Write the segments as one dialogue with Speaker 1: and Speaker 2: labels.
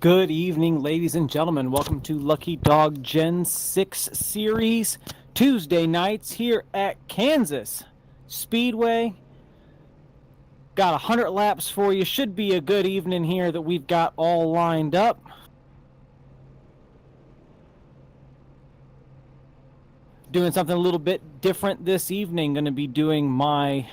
Speaker 1: Good evening, ladies and gentlemen. Welcome to Lucky Dog Gen 6 Series Tuesday nights here at Kansas Speedway. Got 100 laps for you. Should be a good evening here that we've got all lined up. Doing something a little bit different this evening. Going to be doing my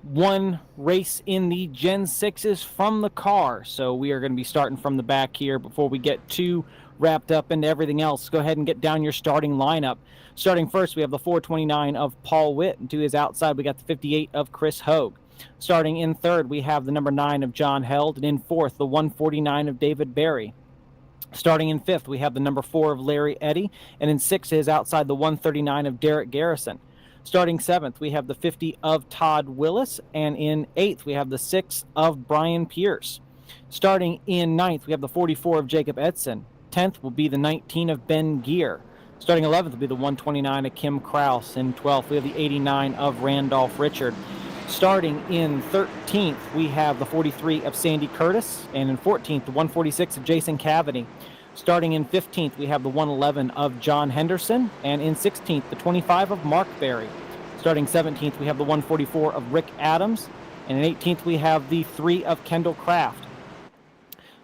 Speaker 1: one race in the Gen 6s from the car. So we are going to be starting from the back here before we get too wrapped up into everything else. Go ahead and get down your starting lineup. Starting first, we have the 429 of Paul Witt, and to his outside, we got the 58 of Chris Hogue. Starting in third, we have the number 9 of John Held, and in fourth, the 149 of David Berry. Starting in fifth, we have the number 4 of Larry Eddy, and in sixth is outside the 139 of Derek Garrison. Starting seventh, we have the 50 of Todd Willis, and in eighth, we have the 6 of Brian Pierce. Starting in ninth, we have the 44 of Jacob Edson. 10th will be the 19 of Ben Gear. Starting 11th will be the 129 of Kim Kraus. In 12th, we have the 89 of Randolph Richard. Starting in 13th, we have the 43 of Sandy Curtis, and in 14th, the 146 of Jason Cavity. Starting in 15th, we have the 111 of John Henderson, and in 16th, the 25 of Mark Berry. Starting 17th, we have the 144 of Rick Adams, and in 18th, we have the 3 of Kendall Kraft.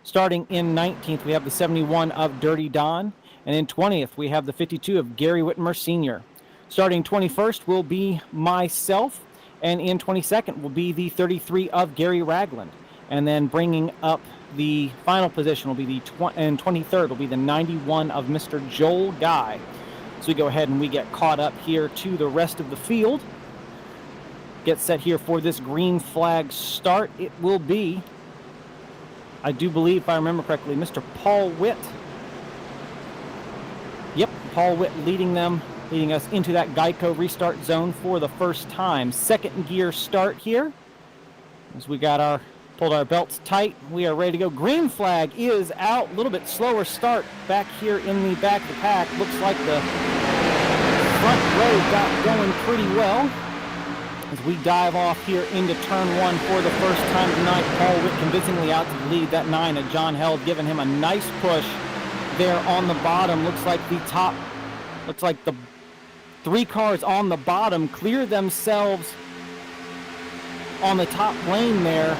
Speaker 1: Starting in 19th, we have the 71 of Dirty Don, and in 20th, we have the 52 of Gary Whitmer Sr. Starting 21st will be myself, and in 22nd will be the 33 of Gary Ragland. And then bringing up the final position will be and 23rd will be the 91 of Mr. Joel Guy. So we go ahead and we get caught up here to the rest of the field. Get set here for this green flag start. It will be, I do believe, if I remember correctly, Mr. Paul Witt. Yep, Paul Witt leading us into that Geico restart zone for the first time. Second gear start here. As we got pulled our belts tight, we are ready to go. Green flag is out. A little bit slower start back here in the back of the pack. Looks like the front row got going pretty well. As we dive off here into turn one for the first time tonight, Paul Witt convincingly out to the lead. That 9 of John Held giving him a nice push there on the bottom. Looks like the 3 cars on the bottom clear themselves on the top lane there.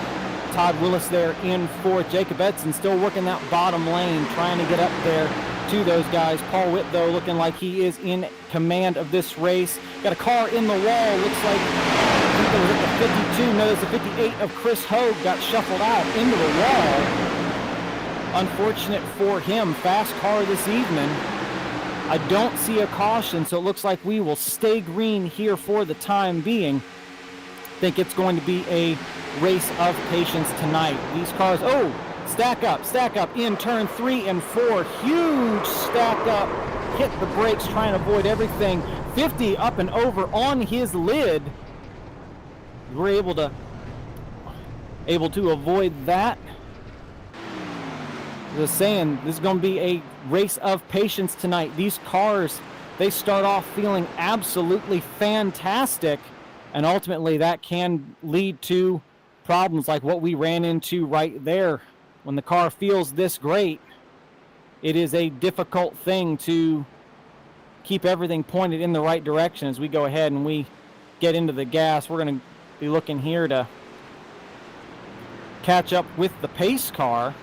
Speaker 1: Todd Willis there in fourth. Jacob Edson still working that bottom lane, trying to get up there to those guys. Paul Witt, though, looking like he is in command of this race. Got a car in the wall. Looks like, I think that was at the 52. No, there's the 58 of Chris Hogue got shuffled out into the wall. Unfortunate for him. Fast car this evening. I don't see a caution, so it looks like we will stay green here for the time being. Think it's going to be a race of patience tonight. These cars, stack up in turn 3 and 4. Huge stack up, hit the brakes, trying to avoid everything. 50 up and over on his lid. We're able to avoid that. Just saying, this is going to be a race of patience tonight. These cars, they start off feeling absolutely fantastic, and ultimately that can lead to problems like what we ran into right there. When the car feels this great, it is a difficult thing to keep everything pointed in the right direction. As we go ahead and we get into the gas, we're going to be looking here to catch up with the pace car.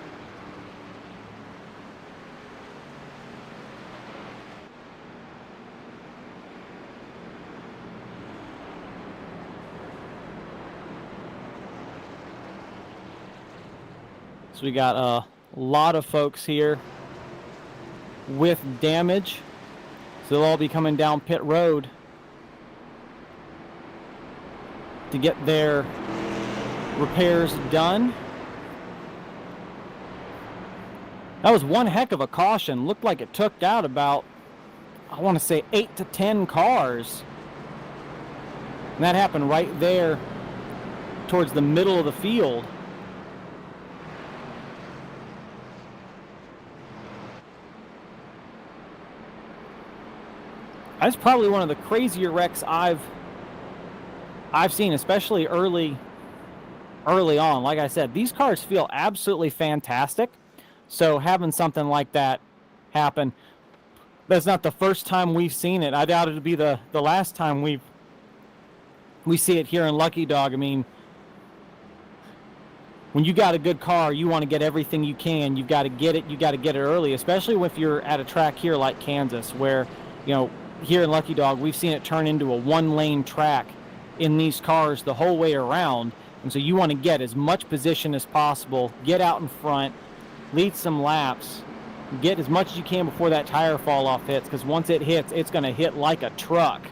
Speaker 1: So we got a lot of folks here with damage. So they'll all be coming down pit road to get their repairs done. That was one heck of a caution. Looked like it took out about, I want to say, 8 to 10 cars. And that happened right there towards the middle of the field. That's probably one of the crazier wrecks I've seen, especially early early on. Like I said, these cars feel absolutely fantastic. So having something like that happen, that's not the first time we've seen it. I doubt it'll be the last time we see it here in Lucky Dog. I mean, when you got a good car, you want to get everything you can. You've got to get it. You got to get it early, especially if you're at a track here like Kansas, where, you know, here in Lucky Dog, we've seen it turn into a one-lane track in these cars the whole way around. And so you want to get as much position as possible, get out in front, lead some laps, get as much as you can before that tire fall off hits, because once it hits, it's going to hit like a truck.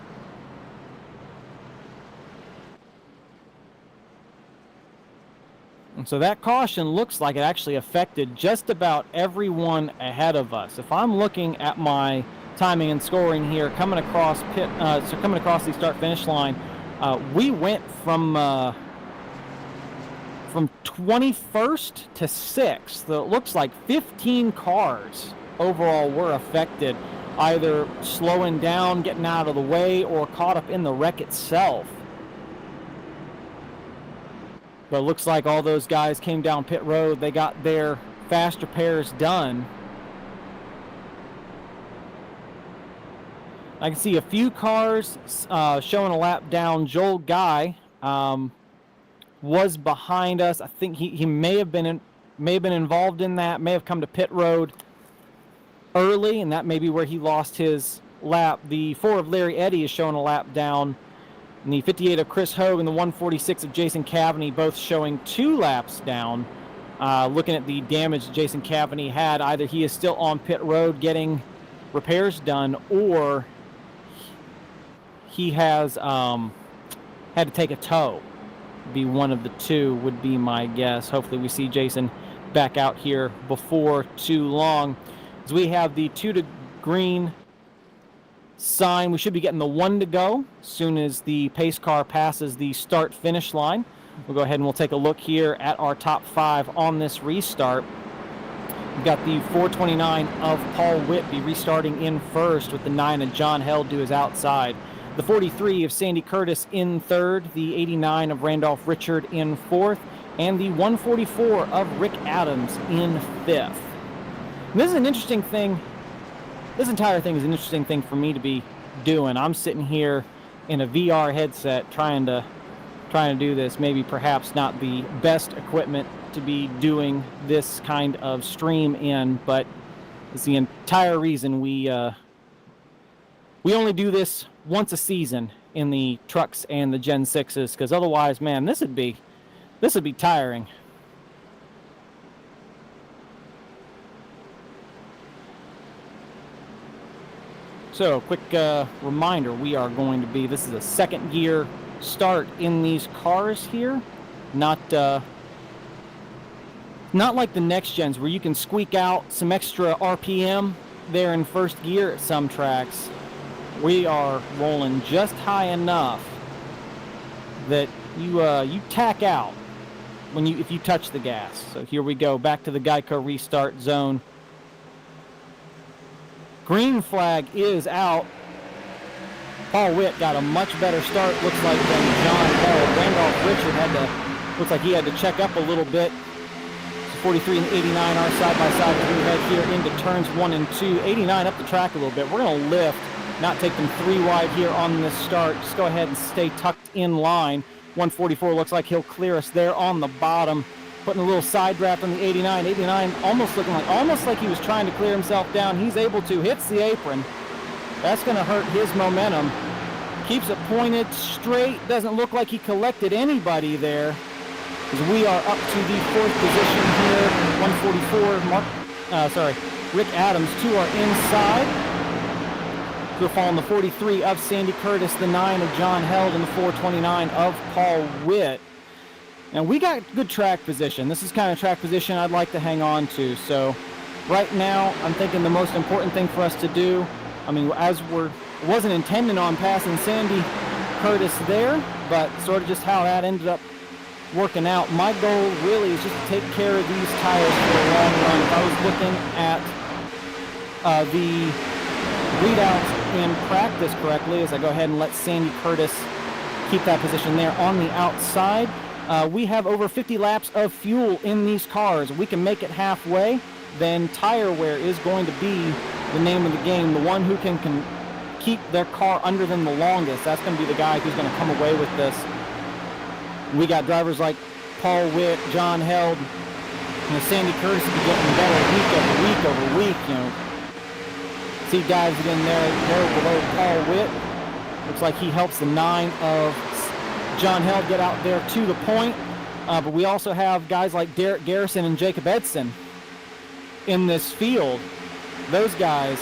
Speaker 1: And so that caution looks like it actually affected just about everyone ahead of us. If I'm looking at my timing and scoring here, coming across the start-finish line, we went from 21st to 6th. So it looks like 15 cars overall were affected, either slowing down, getting out of the way, or caught up in the wreck itself. But it looks like all those guys came down pit road. They got their fast repairs done. I can see a few cars showing a lap down. Joel Guy was behind us. I think he may have been involved in that. May have come to pit road early, and that may be where he lost his lap. The 4 of Larry Eddy is showing a lap down. And the 58 of Chris Hogue and the 146 of Jason Cavaney both showing 2 laps down. Looking at the damage Jason Cavaney had, either he is still on pit road getting repairs done, or he has had to take a tow. Be one of the two would be my guess. Hopefully we see Jason back out here before too long. As we have the 2 to green sign, we should be getting the 1 to go as soon as the pace car passes the start finish line. We'll go ahead and we'll take a look here at our top 5 on this restart. We've got the 429 of Paul Whitby restarting in first, with the 9 of John Held to his outside. The 43 of Sandy Curtis in third, the 89 of Randolph Richard in fourth, and the 144 of Rick Adams in fifth. And this is an interesting thing. This entire thing is an interesting thing for me to be doing. I'm sitting here in a VR headset trying to do this. Maybe perhaps not the best equipment to be doing this kind of stream in, but it's the entire reason we only do this once a season in the trucks and the Gen 6s, because otherwise, man, this would be tiring. So, quick reminder, this is a second gear start in these cars here. Not like the next gens where you can squeak out some extra RPM there in first gear at some tracks. We are rolling just high enough that you tack out if you touch the gas. So here we go, back to the Geico restart zone. Green flag is out. Paul Witt got a much better start, looks like, than John Held. Randolph Richard looks like he had to check up a little bit. So 43 and 89 are side by side as we head here into turns 1 and 2. 89 up the track a little bit. We're going to lift, not take them 3 wide here on this start. Just go ahead and stay tucked in line. 144 looks like he'll clear us there on the bottom. Putting a little side draft on the 89. 89 almost like he was trying to clear himself down. He's able to, hits the apron. That's going to hurt his momentum. Keeps it pointed straight. Doesn't look like he collected anybody there. As we are up to the 4th position here. 144, Rick Adams to our inside. We're following the 43 of Sandy Curtis, the 9 of John Held, and the 429 of Paul Witt. And we got good track position. This is kind of track position I'd like to hang on to. So right now, I'm thinking the most important thing for us to do, wasn't intending on passing Sandy Curtis there, but sort of just how that ended up working out. My goal really is just to take care of these tires for a long run. If I was looking at the readouts in practice correctly, as I go ahead and let Sandy Curtis keep that position there on the outside, We have over 50 laps of fuel in these cars. We can make it halfway, then tire wear is going to be the name of the game. The one who can keep their car under them the longest, that's going to be the guy who's going to come away with this. We got drivers like Paul Witt, John Held, Sandy Curtis is getting better week over week. See guys in there below Paul Witt. Looks like he helps the 9 of John Held get out there to the point. But we also have guys like Derek Garrison and Jacob Edson in this field. Those guys,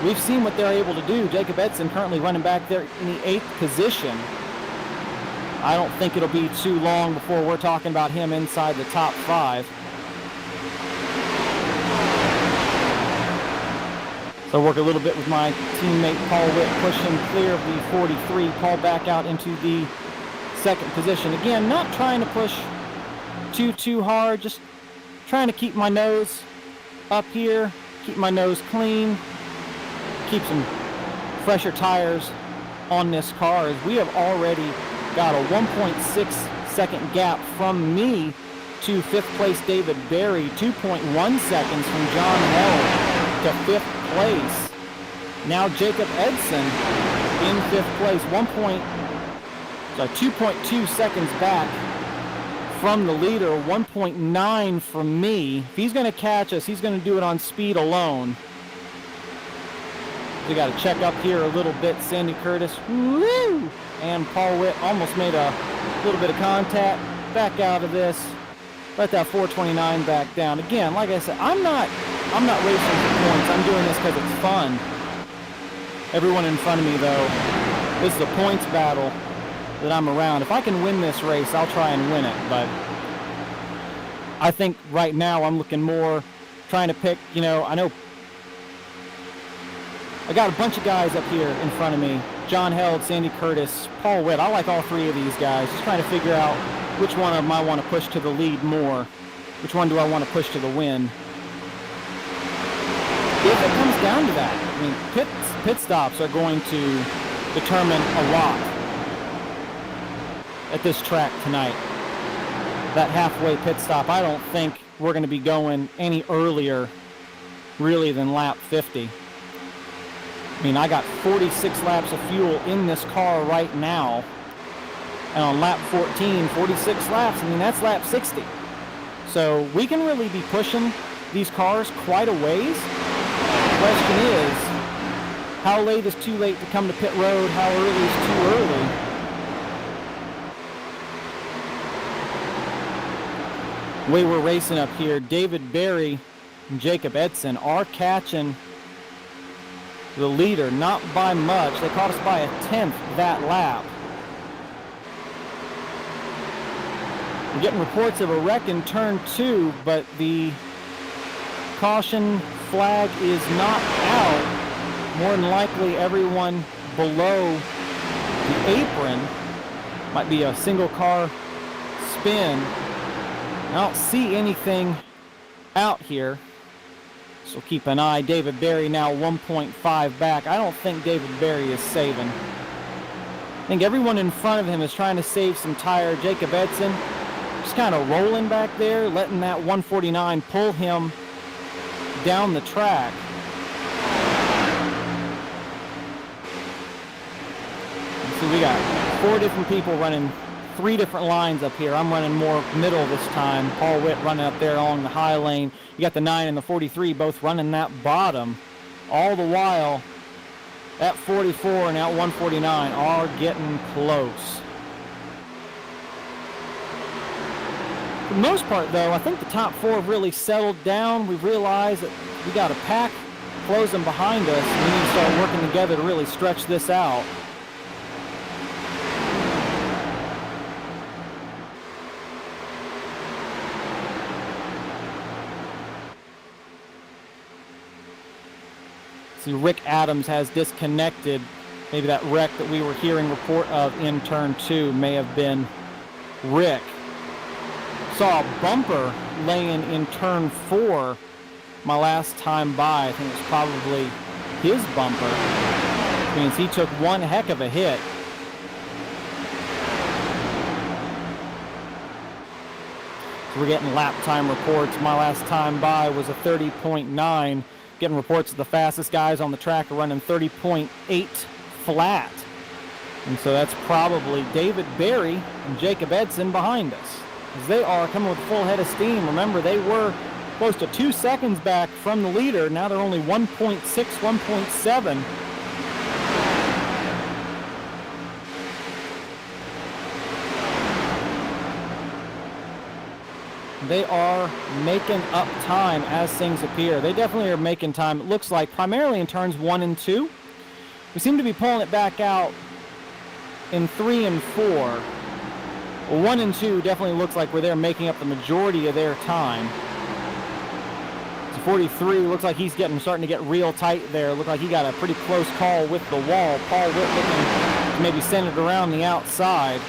Speaker 1: we've seen what they're able to do. Jacob Edson currently running back there in the 8th position. I don't think it'll be too long before we're talking about him inside the top 5. So work a little bit with my teammate Paul Witt, push him clear of the 43. Paul back out into the 2nd position. Again, not trying to push too hard, just trying to keep my nose up here, keep my nose clean, keep some fresher tires on this car, as we have already got a 1.6 second gap from me to 5th place David Berry, 2.1 seconds from John Held to 5th place. Now Jacob Edson in 5th place, 2.2 seconds back from the leader, 1.9 from me. If he's going to catch us, he's going to do it on speed alone. We got to check up here a little bit. Sandy Curtis, woo! And Paul Witt almost made a little bit of contact. Back out of this. Let that 429 back down. Again, like I said, I'm not racing for points. I'm doing this because it's fun. Everyone in front of me, though, this is a points battle that I'm around. If I can win this race, I'll try and win it. But I think right now I'm looking more trying to pick, I know I got a bunch of guys up here in front of me. John Held, Sandy Curtis, Paul Witt. I like all 3 of these guys. Just trying to figure out which one of them I want to push to the lead more. Which one do I want to push to the win? If it comes down to that, pit stops are going to determine a lot at this track tonight. That halfway pit stop, I don't think we're going to be going any earlier really than lap 50. I got 46 laps of fuel in this car right now. And on lap 14, 46 laps, that's lap 60. So we can really be pushing these cars quite a ways. The question is, how late is too late to come to pit road? How early is too early? The way we're racing up here, David Berry and Jacob Edson are catching the leader, not by much. They caught us by a 10th that lap. We're getting reports of a wreck in turn 2, but the caution flag is not out. More than likely everyone below the apron might be a single car spin. I don't see anything out here, so keep an eye. David Berry now 1.5 back. I don't think David Berry is saving. I think everyone in front of him is trying to save some tire. Jacob Edson just kind of rolling back there, letting that 149 pull him down the track. So we got 4 different people running 3 different lines up here. I'm running more middle this time. Paul Witt running up there along the high lane. You got the 9 and the 43 both running that bottom. All the while, that 44 and that 149 are getting close. For the most part, though, I think the top 4 have really settled down. We've realized that we got a pack closing behind us. We need to start working together to really stretch this out. See, Rick Adams has disconnected. Maybe that wreck that we were hearing report of in turn 2 may have been Rick. Saw a bumper laying in turn 4 my last time by. I think it was probably his bumper. Which means he took one heck of a hit. So we're getting lap time reports. My last time by was a 30.9. Getting reports that the fastest guys on the track are running 30.8 flat. And so that's probably David Berry and Jacob Edson behind us, as they are coming with a full head of steam. Remember, they were close to 2 seconds back from the leader. Now they're only 1.6, 1.7. They are making up time as things appear. They definitely are making time, it looks like, primarily in turns 1 and 2. We seem to be pulling it back out in 3 and 4. Well, 1 and 2 definitely looks like where they're making up the majority of their time. So 43 looks like he's starting to get real tight there. Looked like he got a pretty close call with the wall. Paul Witt looking to maybe send it around the outside.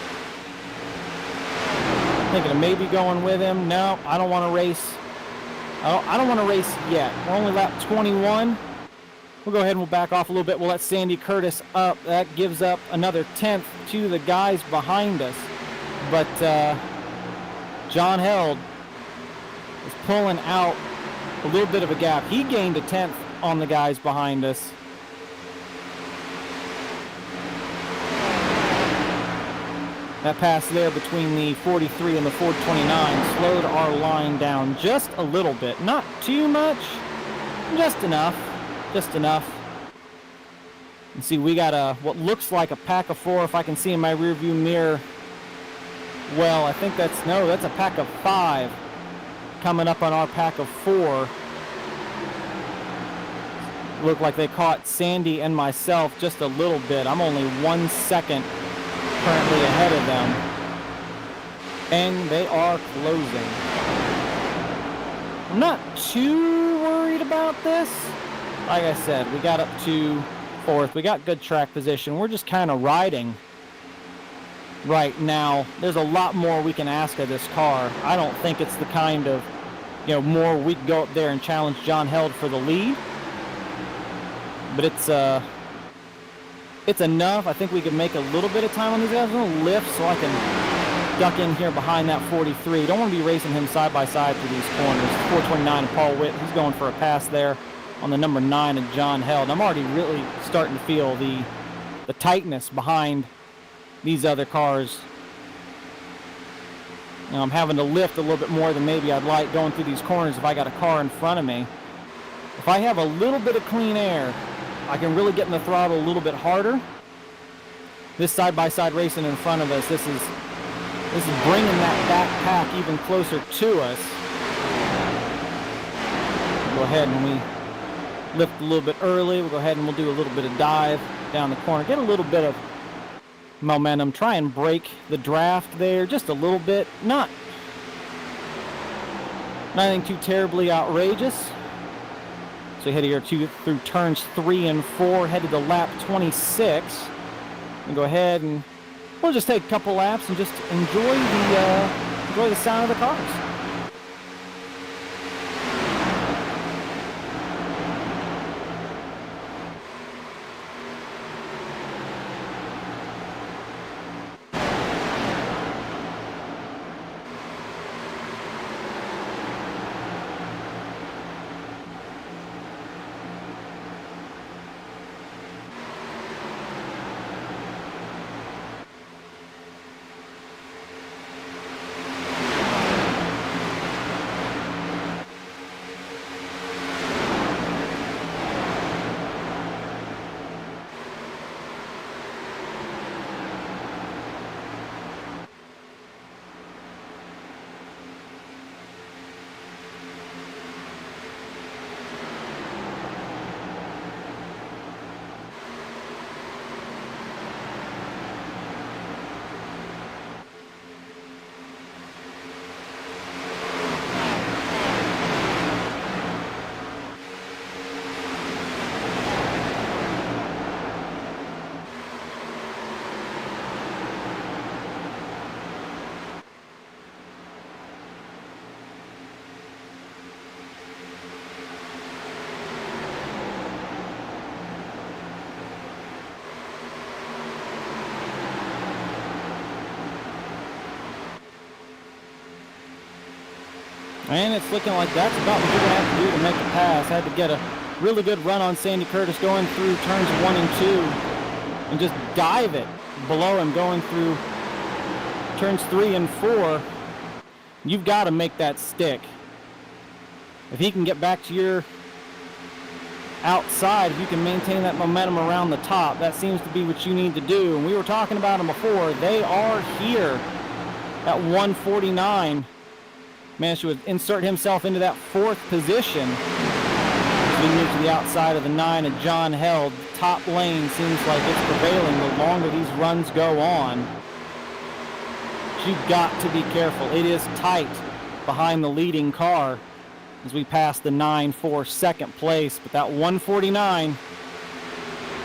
Speaker 1: Thinking of maybe going with him. No, I don't want to race. I don't want to race yet. We're only lap 21. We'll go ahead and we'll back off a little bit. We'll let Sandy Curtis up. That gives up another 10th to the guys behind us. But John Held is pulling out a little bit of a gap. He gained a 10th on the guys behind us. That pass there between the 43 and the 429 slowed our line down just a little bit. Not too much, just enough. Just enough. And see, we got what looks like a pack of 4. If I can see in my rearview mirror, well, I think that's a pack of 5 coming up on our pack of 4. Look like they caught Sandy and myself just a little bit. I'm only 1 second currently ahead of them, and they are closing. I'm not too worried about this. Like I said, we got up to 4th. We got good track position. We're just kind of riding right now. There's a lot more we can ask of this car. I don't think it's the kind of, more we can go up there and challenge John Held for the lead. But it's enough. I think we can make a little bit of time on these guys. I'm going to lift so I can duck in here behind that 43. Don't want to be racing him side by side through these corners. 429 and Paul Witt. He's going for a pass there on the number 9 of John Held. I'm already really starting to feel the tightness behind these other cars. I'm having to lift a little bit more than maybe I'd like going through these corners if I got a car in front of me. If I have a little bit of clean air, I can really get in the throttle a little bit harder. This side-by-side racing in front of us, this is bringing that back pack even closer to us. Go ahead and we lift a little bit early. We'll go ahead and we'll do a little bit of dive down the corner. Get a little bit of momentum. Try and break the draft there just a little bit. Not anything too terribly outrageous. So we head here through turns 3 and 4, headed to lap 26. And go ahead and we'll just take a couple laps and just enjoy the sound of the cars. And it's looking like that's about what you're going to have to do to make a pass. Had to get a really good run on Sandy Curtis going through turns 1 and 2 and just dive it below him going through turns 3 and 4. You've got to make that stick. If he can get back to your outside, if you can maintain that momentum around the top, that seems to be what you need to do. And we were talking about them before. They are here at 149. Managed to insert himself into that 4th position. As we move to the outside of the 9 of John Held. Top lane seems like it's prevailing the longer these runs go on. You've got to be careful. It is tight behind the leading car as we pass the 9 for 2nd place. But that 149,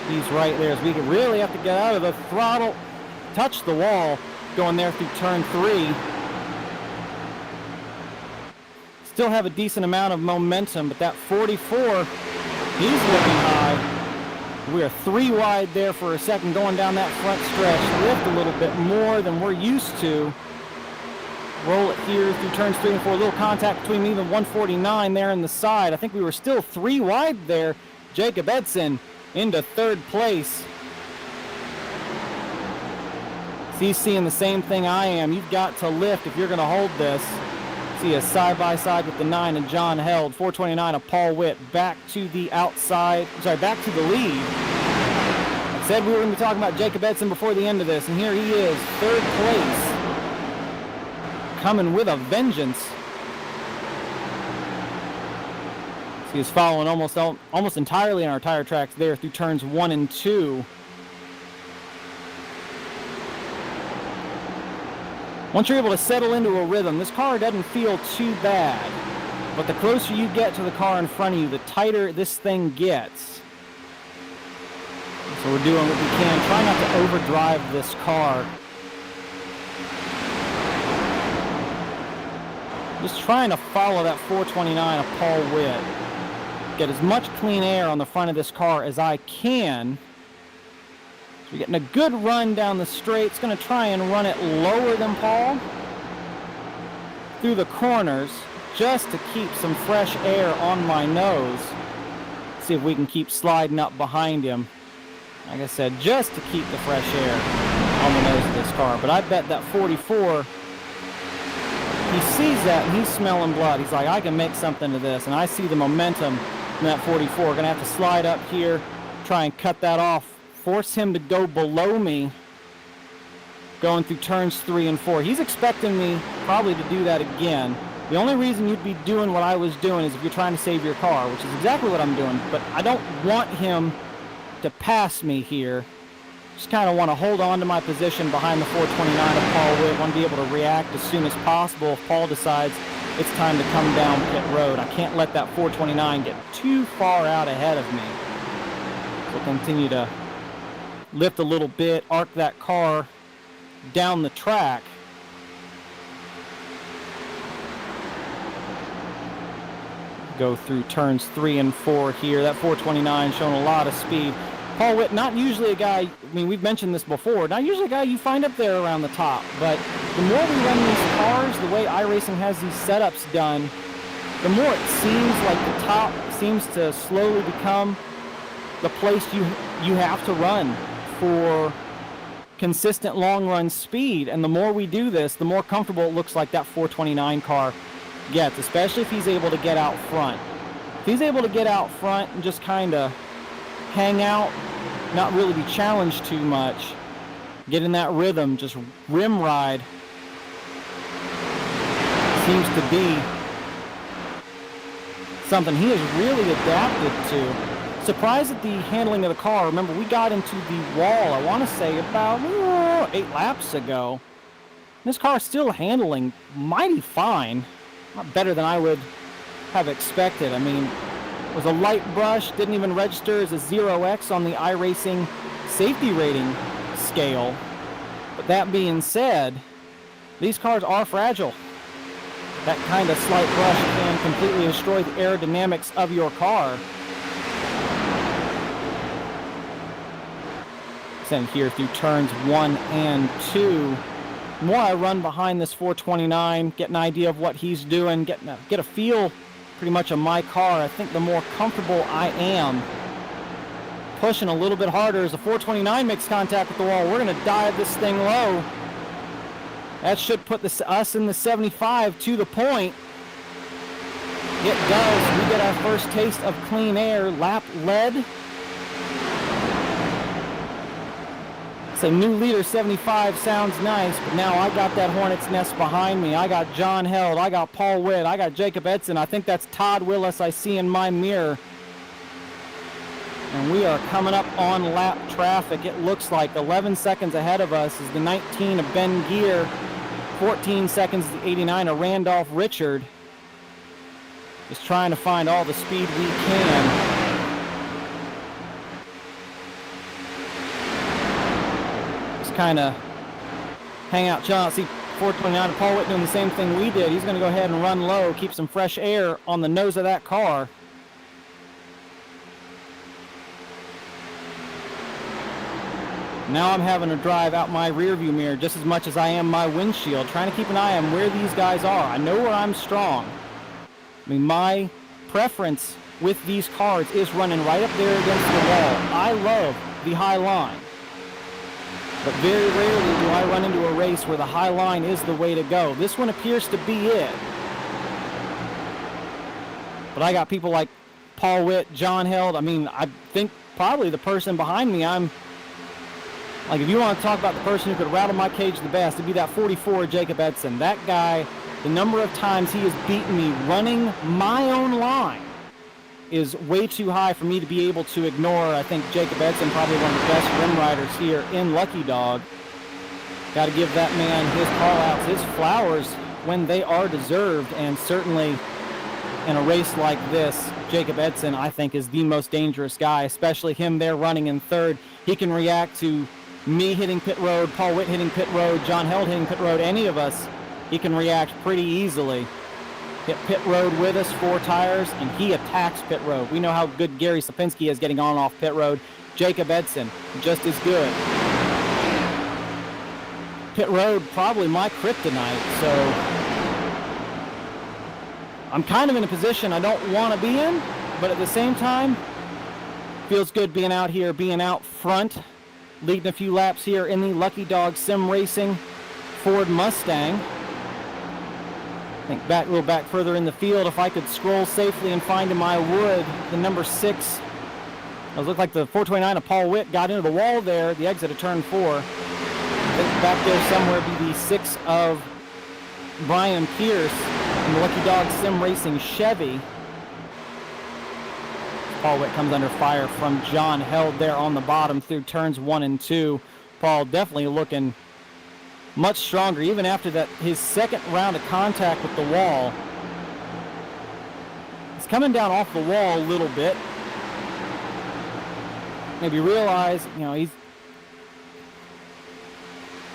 Speaker 1: he's right there. As we really have to get out of the throttle, touch the wall, going there through turn 3. Still have a decent amount of momentum, but that 44, he's looking high. We are 3 wide there for a second going down that front stretch. Lift a little bit more than we're used to. Roll it here through turns 3 and 4. A little contact between me and the 149 there in the side. I think we were still 3 wide there. Jacob Edson into 3rd place. So he's seeing the same thing I am. You've got to lift if you're going to hold this. See a side-by-side with the 9 and John Held. 429 of Paul Witt back to the outside. Back to the lead. I said we were going to be talking about Jacob Edson before the end of this, and here he is, 3rd place. Coming with a vengeance. So he's following almost entirely on our tire tracks there through turns 1 and 2. Once you're able to settle into a rhythm, this car doesn't feel too bad. But the closer you get to the car in front of you, the tighter this thing gets. So we're doing what we can. Try not to overdrive this car. Just trying to follow that 429 of Paul Witt. Get as much clean air on the front of this car as I can. So we're getting a good run down the straight. It's going to try and run it lower than Paul through the corners just to keep some fresh air on my nose. See if we can keep sliding up behind him. Like I said, just to keep the fresh air on the nose of this car. But I bet that 44, he sees that and he's smelling blood. He's like, I can make something of this. And I see the momentum in that 44. Going to have to slide up here, try and cut that off. Force him to go below me going through turns 3 and 4. He's expecting me probably to do that again. The only reason you'd be doing what I was doing is if you're trying to save your car, which is exactly what I'm doing. But I don't want him to pass me here. Just kind of want to hold on to my position behind the 429 of Paul Witt. Want to be able to react as soon as possible if Paul decides it's time to come down pit road. I can't let that 429 get too far out ahead of me. So continue to lift a little bit, arc that car down the track. Go through turns 3 and 4 here. That 429 showing a lot of speed. Paul Witt, not usually a guy, I mean, we've mentioned this before, not usually a guy you find up there around the top, but the more we run these cars, the way iRacing has these setups done, the more it seems like the top seems to slowly become the place you have to run for consistent long run speed. And the more we do this, the more comfortable it looks like that 429 car gets, especially if he's able to get out front. If he's able to get out front and just kind of hang out, not really be challenged too much, get in that rhythm, just rim ride, seems to be something he has really adapted to. Surprised at the handling of the car. Remember, we got into the wall, I want to say, about 8 laps ago. This car is still handling mighty fine. Not better than I would have expected. I mean, it was a light brush, didn't even register as a 0X on the iRacing safety rating scale. But that being said, these cars are fragile. That kind of slight brush can completely destroy the aerodynamics of your car. Send here through turns 1 and 2. the more I run behind this 429, get an idea of what he's doing, get a feel pretty much of my car, I think the more comfortable I am pushing a little bit harder. As the 429 makes contact with the wall, we're going to dive this thing low. That should put us in the 75 to the point. It does. We get our first taste of clean air. Lap led. So new leader 75 sounds nice, but now I got that hornet's nest behind me. I got John Held, I got Paul Witt, I got Jacob Edson. I think that's Todd Willis I see in my mirror. And we are coming up on lap traffic. It looks like 11 seconds ahead of us is the 19 of Ben Gear, 14 seconds the 89 of Randolph Richard. Just trying to find all the speed we can. Kind of hang out, John. See 429 Paul Witt doing the same thing we did. He's going to go ahead and run low, keep some fresh air on the nose of that car. Now I'm having to drive out my rear view mirror just as much as I am my windshield, trying to keep an eye on where these guys are. I know where I'm strong. I mean, my preference with these cars is running right up there against the wall. I love the high line. But very rarely do I run into a race where the high line is the way to go. This one appears to be it. But I got people like Paul Witt, John Held. I mean, I think probably the person behind me, like, if you want to talk about the person who could rattle my cage the best, it'd be that 44 Jacob Edson. That guy, the number of times he has beaten me running my own line is way too high for me to be able to ignore. I think Jacob Edson, probably one of the best rim riders here in Lucky Dog. Got to give that man his call-outs, his flowers when they are deserved, and certainly in a race like this, Jacob Edson, I think, is the most dangerous guy, especially him there running in third. He can react to me hitting pit road, Paul Witt hitting pit road, John Held hitting pit road, any of us. He can react pretty easily. Hit pit road with us, 4 tires, and he attacks pit road. We know how good Gary Sapinski is getting on and off pit road. Jacob Edson, just as good. Pit road, probably my kryptonite, so I'm kind of in a position I don't want to be in, but at the same time, feels good being out here, being out front, leading a few laps here in the Lucky Dog Sim Racing Ford Mustang. I think back a little back further in the field, if I could scroll safely and find him, I would. The number 6, it looked like the 429 of Paul Witt got into the wall there, the exit of turn 4. I think back there somewhere be the 6 of Brian Pierce in the Lucky Dog Sim Racing Chevy. Paul Witt comes under fire from John Held there on the bottom through turns 1 and 2. Paul definitely looking much stronger, even after that his second round of contact with the wall. He's coming down off the wall a little bit. Maybe realize, he's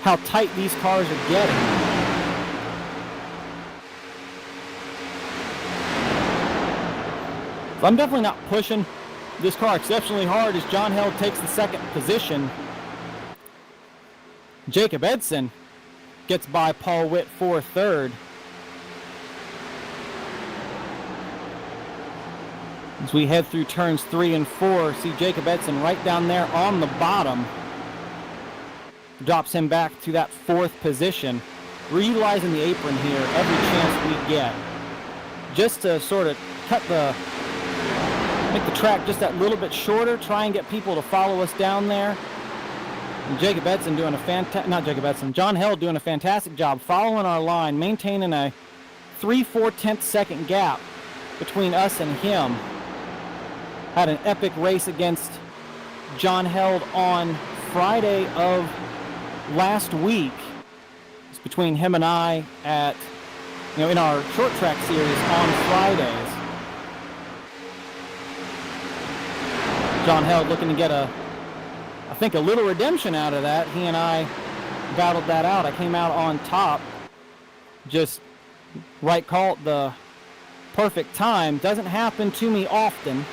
Speaker 1: how tight these cars are getting. So I'm definitely not pushing this car exceptionally hard as John Held takes the second position. Jacob Edson gets by Paul Witt for third. As we head through turns 3 and 4, see Jacob Edson right down there on the bottom. Drops him back to that 4th position. We're utilizing the apron here every chance we get, just to sort of make the track just that little bit shorter, try and get people to follow us down there. And Jacob Edson doing John Held doing a fantastic job following our line, maintaining a 3/4 second gap between us and him. Had an epic race against John Held on Friday of last week. It's between him and I at, in our short track series on Fridays. John Held looking to get I think a little redemption out of that. He and I battled that out. I came out on top. Just right call at the perfect time. Doesn't happen to me often.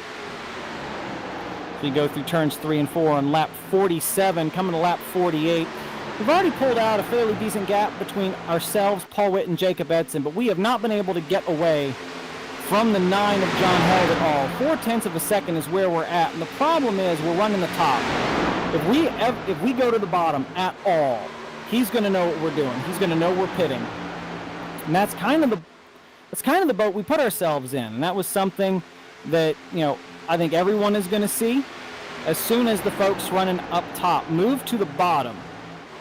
Speaker 1: We go through turns 3 and 4 on lap 47, coming to lap 48. We've already pulled out a fairly decent gap between ourselves, Paul Witt, and Jacob Edson, but we have not been able to get away from the 9 of John Held at all. 0.4 of a second is where we're at, and the problem is we're running the top. If we go to the bottom at all, he's going to know what we're doing. He's going to know we're pitting, and that's kind of the boat we put ourselves in. And that was something that I think everyone is going to see. As soon as the folks running up top move to the bottom,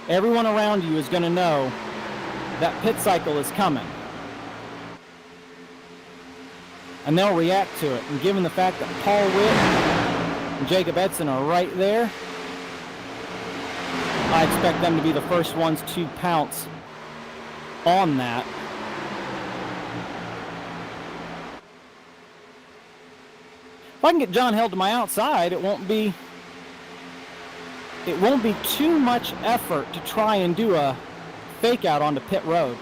Speaker 1: everyone around you is going to know that pit cycle is coming. And they'll react to it. And given the fact that Paul Witt and Jacob Edson are right there, I expect them to be the first ones to pounce on that. If I can get John Held to my outside, it won't be too much effort to try and do a fake out onto pit road.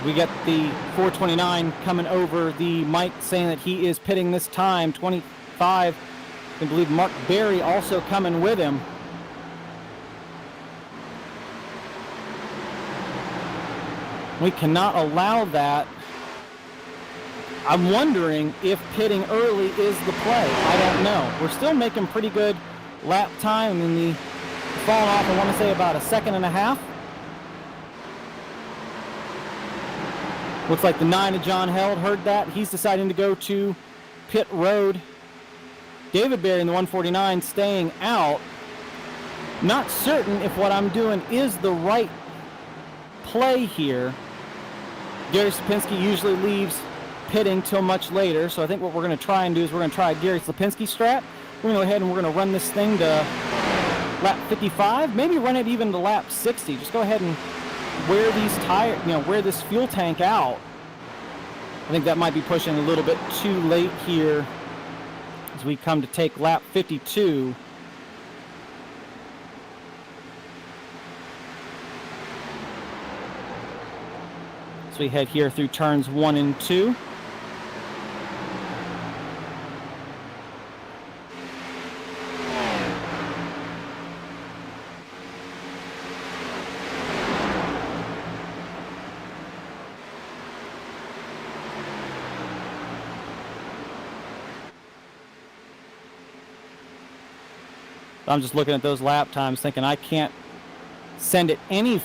Speaker 1: We get the 429 coming over the mic saying that he is pitting this time. 25, I believe Mark Berry also coming with him. We cannot allow that. I'm wondering if pitting early is the play. I don't know. We're still making pretty good lap time. I mean, falling off, I want to say about 1.5 seconds. Looks like the 9 of John Held heard that. He's deciding to go to pit road. David Berry in the 149 staying out. Not certain if what I'm doing is the right play here. Gary Slapinski usually leaves pitting till much later, so I think what we're going to try and do is we're going to try a Gary Slapinski strat. We're going to go ahead and we're going to run this thing to lap 55, maybe run it even to lap 60. Just go ahead and wear these wear this fuel tank out. I think that might be pushing a little bit too late here as we come to take lap 52. So we head here through turns 1 and 2. I'm just looking at those lap times thinking I can't send it any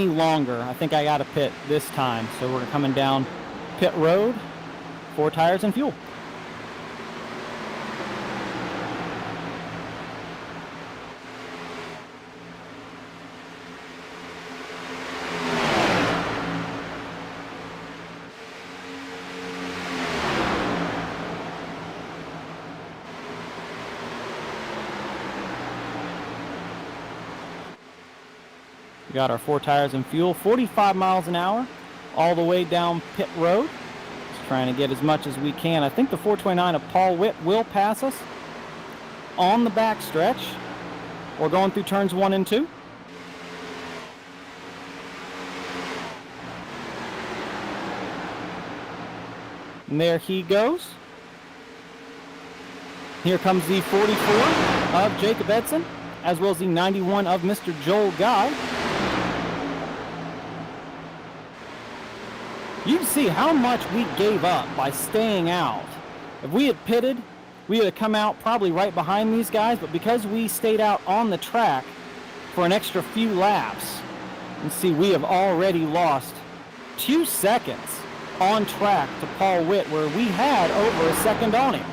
Speaker 1: longer. I think I got to pit this time. So we're coming down pit road, 4 tires and fuel. We got our 4 tires and fuel, 45 miles an hour, all the way down pit road. Just trying to get as much as we can. I think the 429 of Paul Witt will pass us on the back stretch. We're going through turns 1 and 2. And there he goes. Here comes the 44 of Jacob Edson, as well as the 91 of Mr. Joel Guy. You can see how much we gave up by staying out. If we had pitted, we would have come out probably right behind these guys, but because we stayed out on the track for an extra few laps, you can see we have already lost 2 seconds on track to Paul Witt, where we had over a second on him.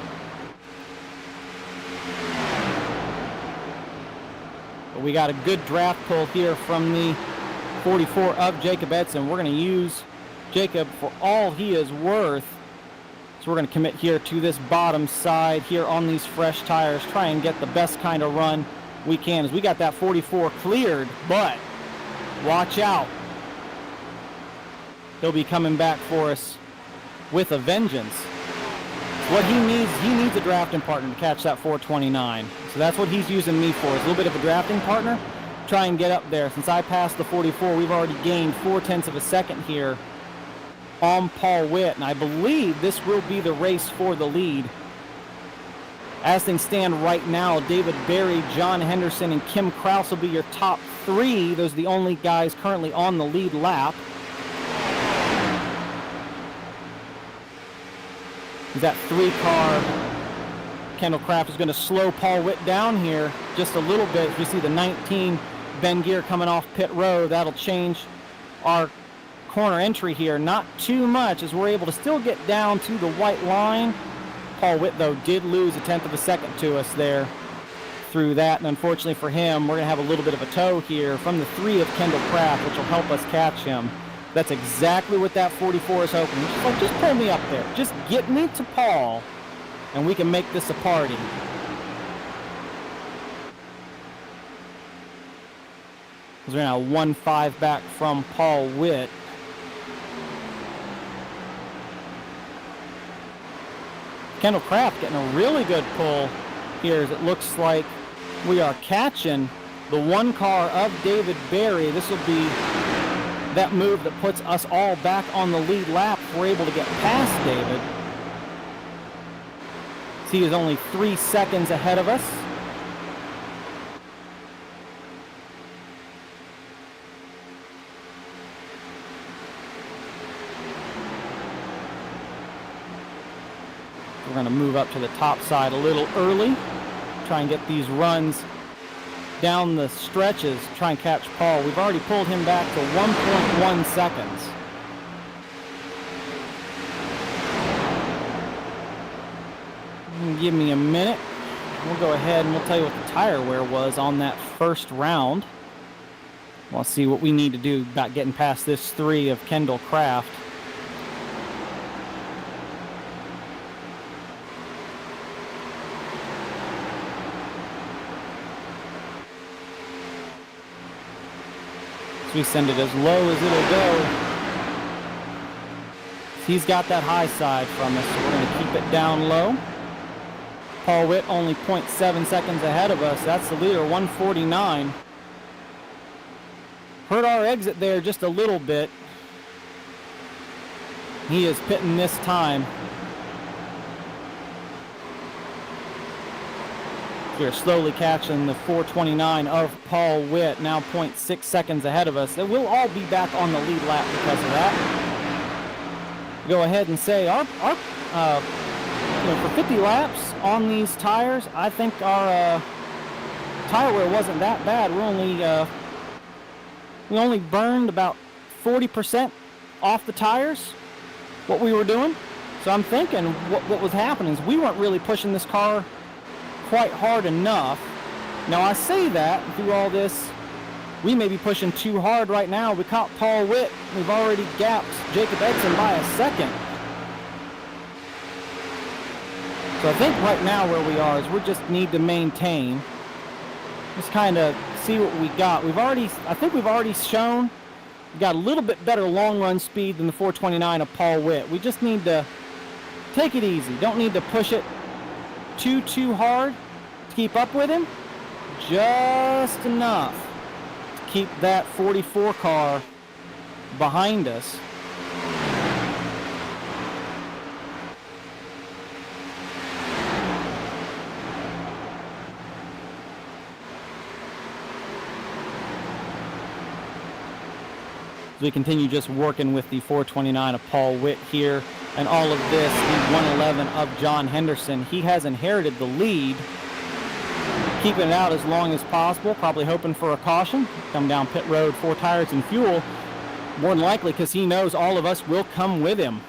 Speaker 1: But we got a good draft pull here from the 44 of Jacob Edson. We're going to use Jacob for all he is worth. So we're going to commit here to this bottom side here on these fresh tires, try and get the best kind of run we can, as we got that 44 cleared, but watch out. He'll be coming back for us with a vengeance. What he needs a drafting partner to catch that 429. So that's what he's using me for, is a little bit of a drafting partner. Try and get up there. Since I passed the 44, we've already gained 0.4 of a second here on Paul Witt, and I believe this will be the race for the lead. As things stand right now, David Berry, John Henderson, and Kim Kraus will be your top 3. Those are the only guys currently on the lead lap. That 3-car, Kendall Kraft is going to slow Paul Witt down here just a little bit. We see the 19 Ben Gear coming off pit road. That'll change our corner entry here. Not too much, as we're able to still get down to the white line. Paul Witt, though, did lose a tenth of a second to us there through that, and unfortunately for him, we're going to have a little bit of a tow here from the 3 of Kendall Kraft, which will help us catch him. That's exactly what that 44 is hoping. Just like, just pull me up there. Just get me to Paul, and we can make this a party. Because we're now 1-5 back from Paul Witt. Kendall Kraft getting a really good pull here, as it looks like we are catching the 1 car of David Berry. This will be that move that puts us all back on the lead lap. We're able to get past David. So he is only 3 seconds ahead of us. We're going to move up to the top side a little early, try and get these runs down the stretches, try and catch Paul. We've already pulled him back to 1.1 seconds. Give me a minute. We'll go ahead and we'll tell you what the tire wear was on that first round. We'll see what we need to do about getting past this 3 of Kendall Kraft. We send it as low as it'll go. He's got that high side from us, so we're going to keep it down low. Paul Witt only 0.7 seconds ahead of us. That's the leader, 149. Hurt our exit there just a little bit. He is pitting this time. We're slowly catching the 429 of Paul Witt, now 0.6 seconds ahead of us. We'll all be back on the lead lap because of that. Go ahead and say for 50 laps on these tires, I think our tire wear wasn't that bad. We only burned about 40% off the tires, what we were doing. So I'm thinking what was happening is we weren't really pushing this car quite hard enough. Now I say that through all this, we may be pushing too hard right now. We caught Paul Witt. We've already gapped Jacob Edson by a second. So I think right now where we are is we just need to maintain. Just kind of see what we got. I think we've already shown we got a little bit better long run speed than the 429 of Paul Witt. We just need to take it easy. Don't need to push it too hard to keep up with him. Just enough to keep that 44 car behind us. We continue just working with the 429 of Paul Witt here, and all of this, the 111 of John Henderson. He has inherited the lead, keeping it out as long as possible, probably hoping for a caution. Come down pit road, 4 tires and fuel, more than likely because he knows all of us will come with him.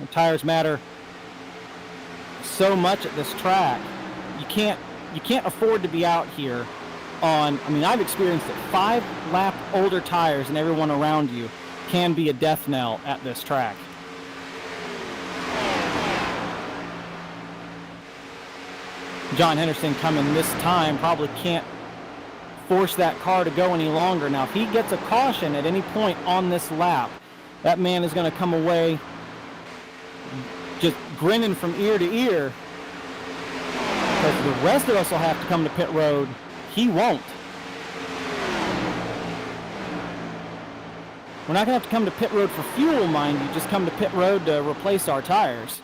Speaker 1: The tires matter so much at this track. You can't afford to be out here on, I've experienced it, 5 lap older tires and everyone around you can be a death knell at this track. John Henderson coming this time probably can't force that car to go any longer. Now, if he gets a caution at any point on this lap, that man is going to come away just grinning from ear to ear, because the rest of us will have to come to pit road. He won't. We're not going to have to come to pit road for fuel, mind you, just come to pit road to replace our tires.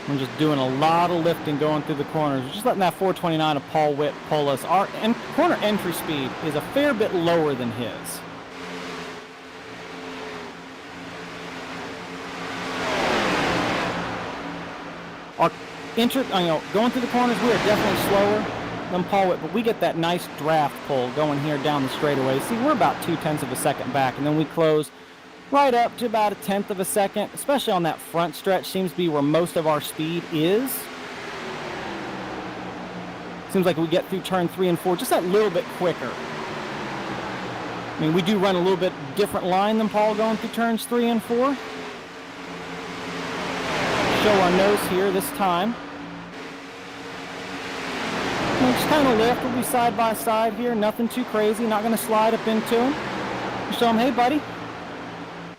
Speaker 1: We're just doing a lot of lifting going through the corners. We're just letting that 429 of Paul Witt pull us. Our corner entry speed is a fair bit lower than his. Our going through the corners, we are definitely slower than Paul Witt, but we get that nice draft pull going here down the straightaway. See, we're about 0.2 of a second back, and then we close right up to about 1/10 of a second, especially on that front stretch. Seems to be where most of our speed is. Seems like we get through turn 3 and 4 just that little bit quicker. I mean, we do run a little bit different line than Paul going through turns 3 and 4. Show our nose here this time. We'll just kind of lift. We'll be side by side here. Nothing too crazy. Not going to slide up into him. Show him, hey, buddy.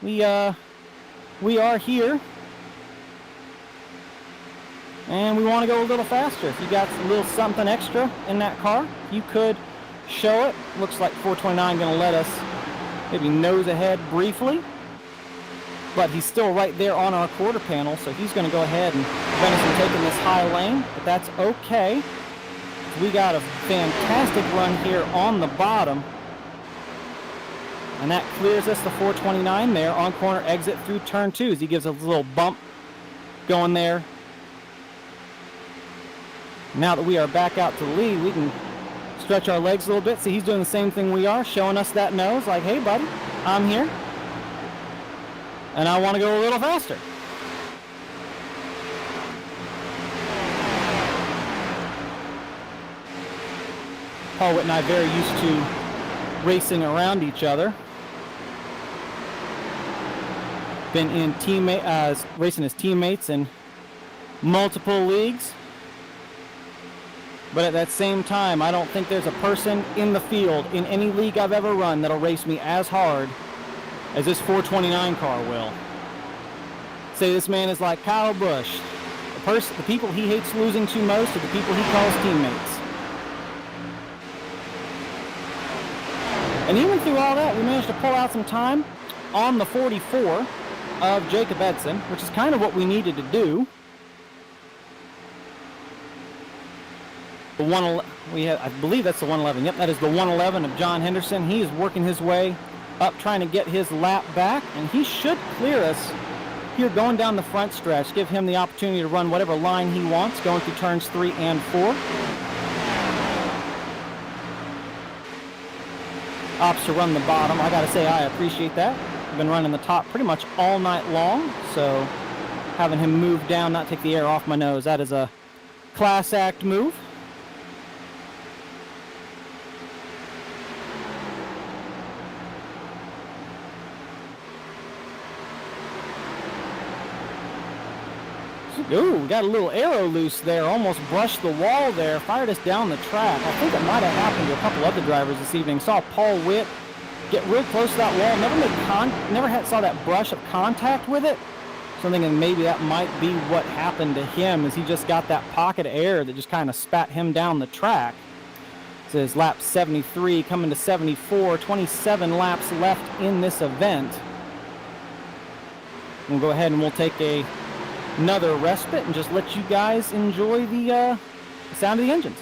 Speaker 1: We are here. And we want to go a little faster. If you got a little something extra in that car, you could show it. Looks like 429 going to let us maybe nose ahead briefly. But he's still right there on our quarter panel, so he's going to go ahead and prevent us from taking this high lane, but that's okay. We got a fantastic run here on the bottom, and that clears us the 429 there on corner exit through turn 2 as he gives a little bump going there. Now that we are back out to the lead, we can stretch our legs a little bit. See, he's doing the same thing we are, showing us that nose, like, hey, buddy, I'm here. And I want to go a little faster. Paul Witt and I very used to racing around each other. Been in racing as teammates in multiple leagues. But at that same time, I don't think there's a person in the field in any league I've ever run that'll race me as hard as this 429 car will. Say this man is like Kyle Busch. The people he hates losing to most are the people he calls teammates. And even through all that, we managed to pull out some time on the 44 of Jacob Edson, which is kind of what we needed to do. I believe that's the 111. Yep, that is the 111 of John Henderson. He is working his way up, trying to get his lap back, and he should clear us here going down the front stretch, give him the opportunity to run whatever line he wants going through turns 3 and 4. Opts to run the bottom. I gotta say, I appreciate that. I've been running the top pretty much all night long, so having him move down, not take the air off my nose, that is a class act move. Ooh, we got a little arrow loose there, almost brushed the wall there, fired us down the track. I think it might have happened to a couple other drivers this evening. Saw Paul Witt get real close to that wall, saw that brush of contact with it. So I'm thinking maybe that might be what happened to him, as he just got that pocket of air that just kind of spat him down the track. It says lap 73 coming to 74, 27 laps left in this event. We'll go ahead and we'll take another respite and just let you guys enjoy the sound of the engines.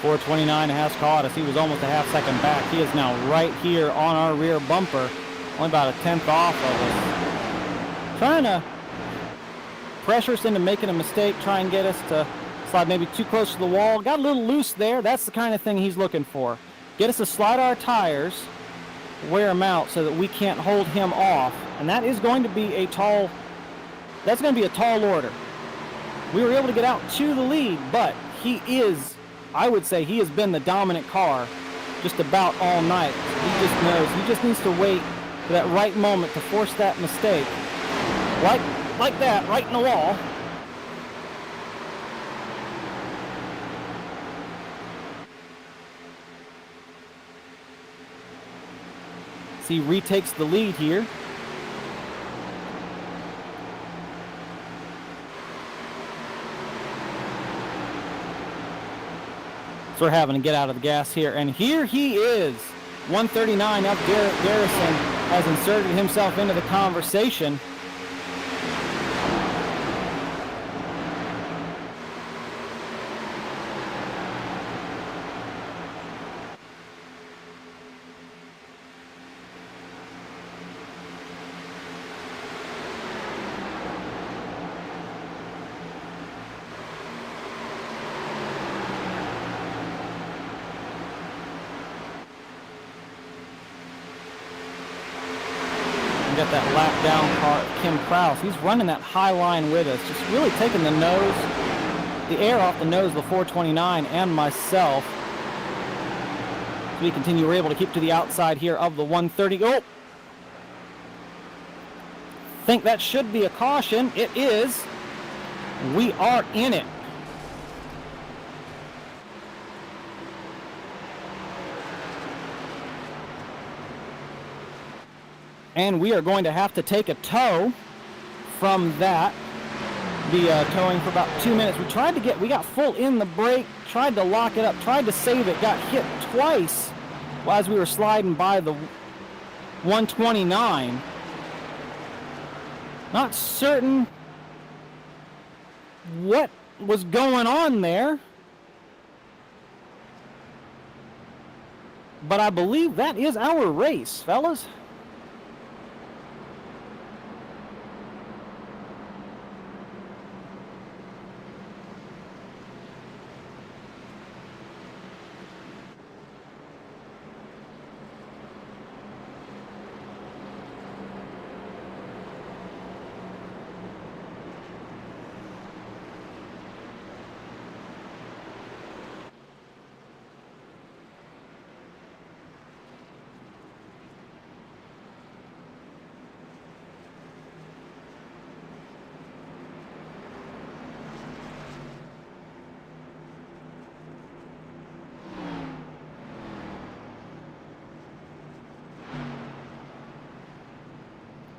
Speaker 1: 429 has caught us. He was almost a half second back. He is now right here on our rear bumper, only about a tenth off of us. Trying to pressure us into making a mistake, try and get us to slide maybe too close to the wall. Got a little loose there. That's the kind of thing he's looking for. Get us to slide our tires, wear them out so that we can't hold him off. And that is going to be a tall, that's going to be a tall order. We were able to get out to the lead, but he is, I would say he has been the dominant car just about all night. He just knows, he just needs to wait for that right moment to force that mistake. Like that, right in the wall. See, he retakes the lead here. So we're having to get out of the gas here. And here he is. 139 up. Garrett Garrison has inserted himself into the conversation. Got that lap down car, Kim Kraus. He's running that high line with us, just really taking the air off the nose of the 429 and myself. As we continue, we're able to keep to the outside here of the 130. Oh! Think that should be a caution. It is. We are in it. And we are going to have to take a tow from that. Be towing for about 2 minutes. We got full in the brake, tried to lock it up, tried to save it, got hit twice as we were sliding by the 129. Not certain what was going on there, but I believe that is our race, fellas.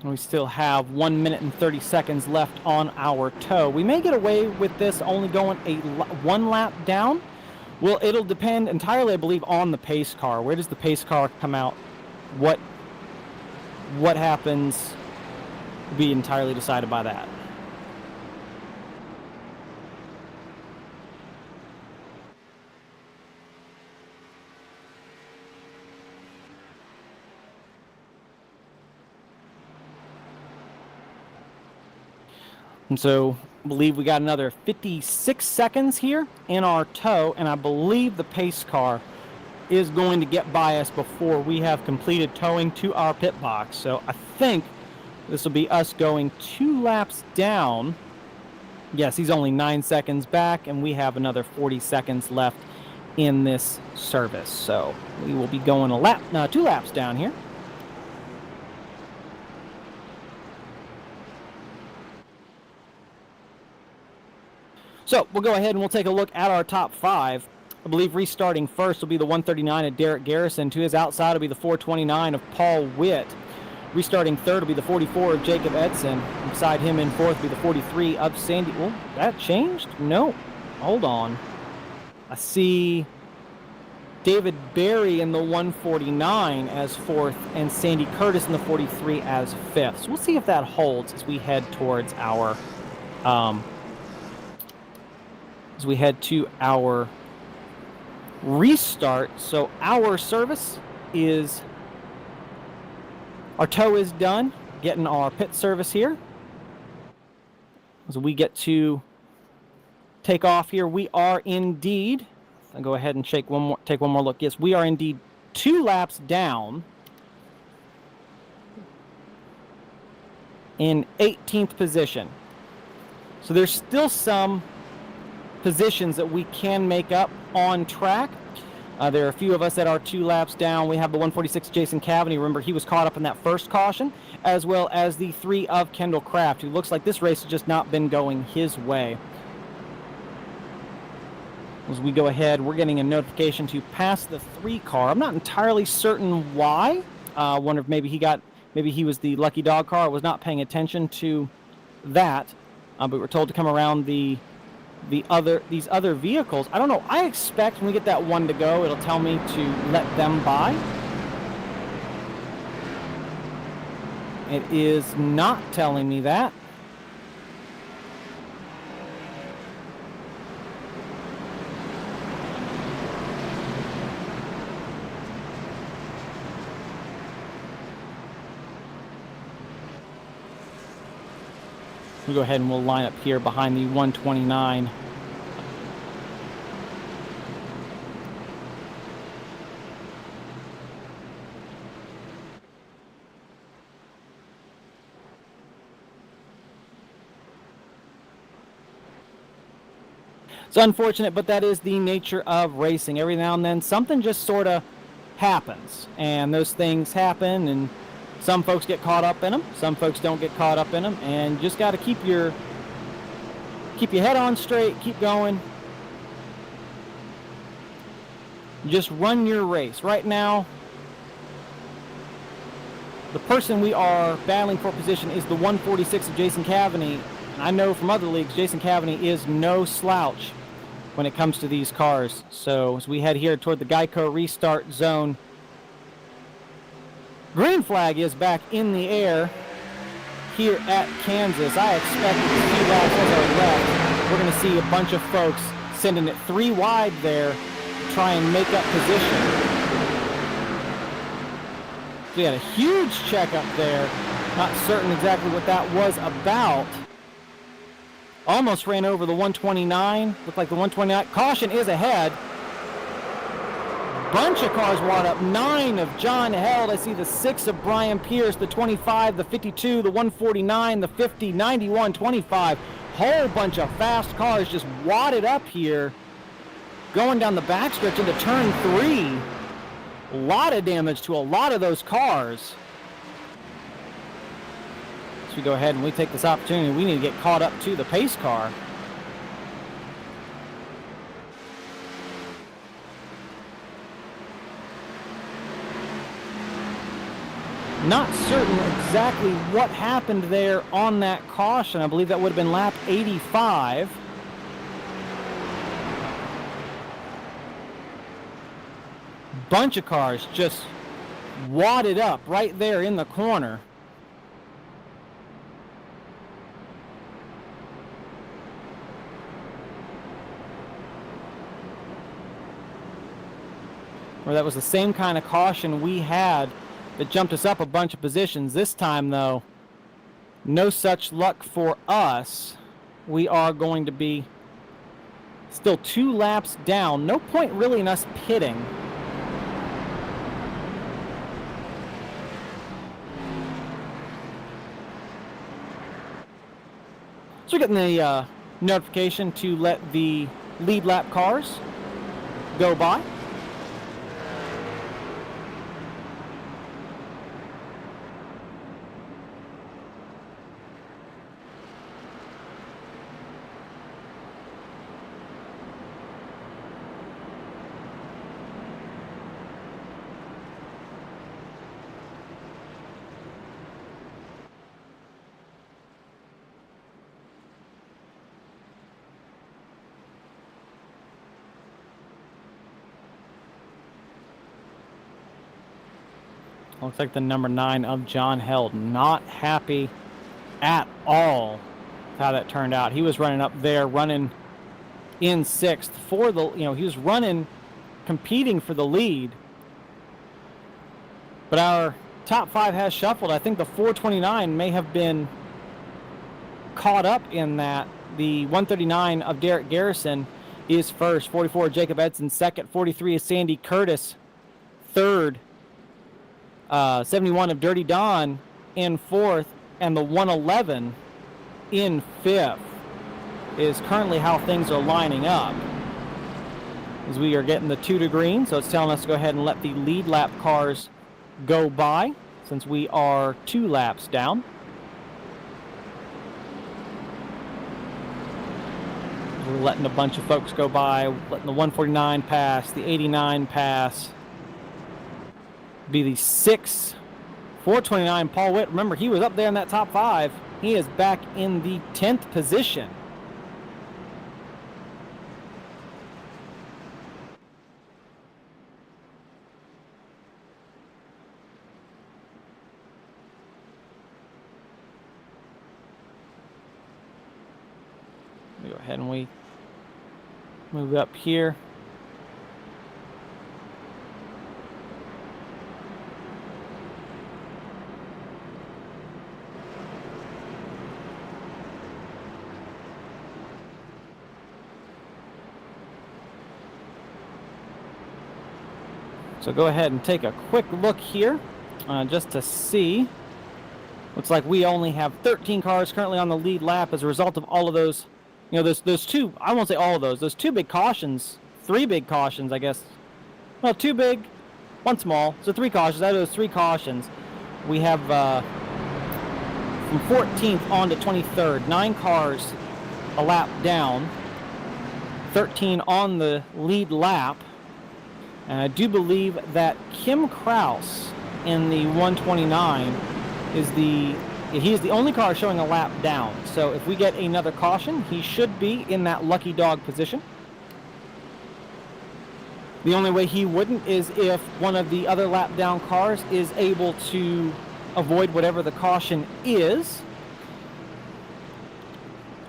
Speaker 1: We still have 1 minute and 30 seconds left on our tow. We may get away with this only going one lap down. Well, it'll depend entirely, I believe, on the pace car. Where does the pace car come out? What happens will be entirely decided by that. And so I believe we got another 56 seconds here in our tow, and I believe the pace car is going to get by us before we have completed towing to our pit box. So I think this will be us going 2 laps down. Yes, he's only 9 seconds back, and we have another 40 seconds left in this service. So we will be going 2 laps down here. So we'll go ahead and we'll take a look at our top 5. I believe restarting first will be the 139 of Derek Garrison. To his outside will be the 429 of Paul Witt. Restarting third will be the 44 of Jacob Edson. Beside him in fourth will be the 43 of Sandy. Well, that changed? No. Hold on. I see David Berry in the 149 as fourth and Sandy Curtis in the 43 as fifth. So we'll see if that holds as we head towards our restart. So our tow is done, getting our pit service here. As we get to take off here, we are indeed, I'll go ahead and take one more look. Yes, we are indeed 2 laps down in 18th position. So there's still some positions that we can make up on track. There are a few of us that are 2 laps down. We have the 146 Jason Cavany. Remember, he was caught up in that first caution, as well as the 3 of Kendall Kraft, who looks like this race has just not been going his way. As we go ahead, we're getting a notification to pass the 3 car. I'm not entirely certain why. I wonder if maybe he was the lucky dog car. I was not paying attention to that. But we're told to come around these other vehicles. I don't know. I expect when we get that 1 to go, it'll tell me to let them by. It is not telling me that. We'll go ahead and we'll line up here behind the 129. It's unfortunate, but that is the nature of racing. Every now and then something just sort of happens, and those things happen, and some folks get caught up in them, some folks don't get caught up in them, and you just got to keep your head on straight, keep going. Just run your race. Right now, the person we are battling for position is the 146 of Jason Cavany. And I know from other leagues, Jason Cavany is no slouch when it comes to these cars. So as we head here toward the Geico restart zone, green flag is back in the air here at Kansas. I expect a few laps as are left. We're going to see a bunch of folks sending it 3 wide there to try and make up position. So we had a huge check up there. Not certain exactly what that was about. Almost ran over the 129. Looked like the 129. Caution is ahead. Bunch of cars wad up. 9 of John Held. I see the 6 of Brian Pierce, the 25, the 52, the 149, the 50, 91, 25. Whole bunch of fast cars just wadded up here, going down the backstretch into turn 3. A lot of damage to a lot of those cars. So we go ahead and we take this opportunity. We need to get caught up to the pace car. Not certain exactly what happened there on that caution. I believe that would have been lap 85. Bunch of cars just wadded up right there in the corner. Or that was the same kind of caution we had that jumped us up a bunch of positions. This time, though, no such luck for us. We are going to be still 2 laps down. No point really in us pitting. So we're getting the notification to let the lead lap cars go by. Looks like the number 9 of John Held not happy at all with how that turned out. He was running up there, running in 6th for the, he was running competing for the lead. But our top 5 has shuffled. I think the 429 may have been caught up in that. The 139 of Derek Garrison is first. 44, Jacob Edson second. 43 is Sandy Curtis third. 71 of Dirty Don in fourth. And the 111 in fifth is currently how things are lining up. As we are getting the 2 to green, so it's telling us to go ahead and let the lead lap cars go by since we are 2 laps down. We're letting a bunch of folks go by, letting the 149 pass, the 89 pass. Be the 6, 429 Paul Witt. Remember, he was up there in that top 5. He is back in the 10th position. Go ahead and we move up here. So go ahead and take a quick look here just to see. Looks like we only have 13 cars currently on the lead lap as a result of all of those. You know, those 2, I won't say all of those 2 big cautions, 3 big cautions, I guess. Well, 2 big, 1 small, so 3 cautions. Out of those 3 cautions, we have from 14th on to 23rd, 9 cars a lap down, 13 on the lead lap. And I do believe that Kim Kraus in the 129 is he is the only car showing a lap down. So if we get another caution, he should be in that lucky dog position. The only way he wouldn't is if one of the other lap down cars is able to avoid whatever the caution is.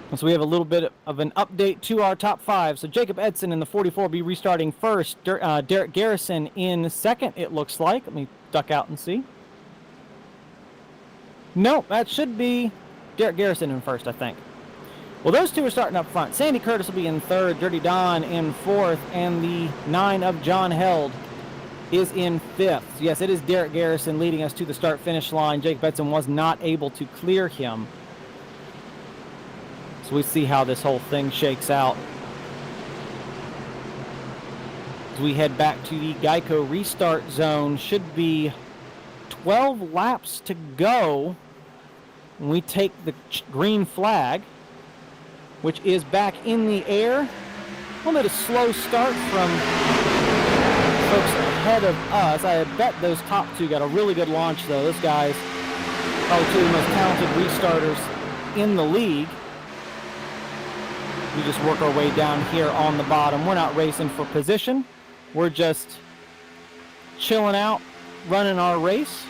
Speaker 1: And so we have a little bit of an update to our top 5. So Jacob Edson in the 44 will be restarting first. Derek Garrison in second, it looks like. Let me duck out and see. No, that should be Derek Garrison in first, I think. Well, those 2 are starting up front. Sandy Curtis will be in third, Dirty Don in fourth, and the 9 of John Held is in fifth. So yes, it is Derek Garrison leading us to the start-finish line. Jacob Edson was not able to clear him. So we see how this whole thing shakes out. As we head back to the Geico restart zone, should be 12 laps to go when we take the green flag, which is back in the air. A little bit of slow start from folks ahead of us. I bet those top 2 got a really good launch, though. Those guys, probably 2 of the most talented restarters in the league. We just work our way down here on the bottom. We're not racing for position. We're just chilling out, running our race.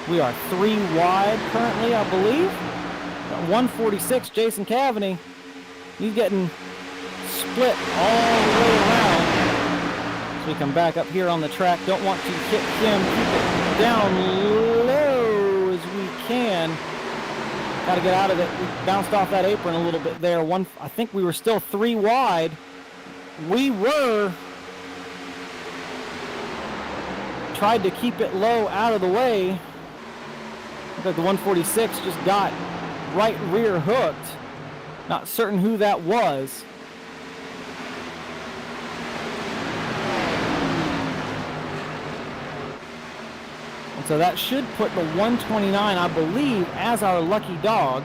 Speaker 1: We are 3 wide currently, I believe. Got 146, Jason Cavaney. He's getting split all the way around. So we come back up here on the track. Don't want to hit him. Keep it down low as we can. Got to get out of it. We bounced off that apron a little bit there. I think we were still 3 wide. We were. Tried to keep it low out of the way. But the 146 just got right rear hooked. Not certain who that was. And so that should put the 129, I believe, as our lucky dog.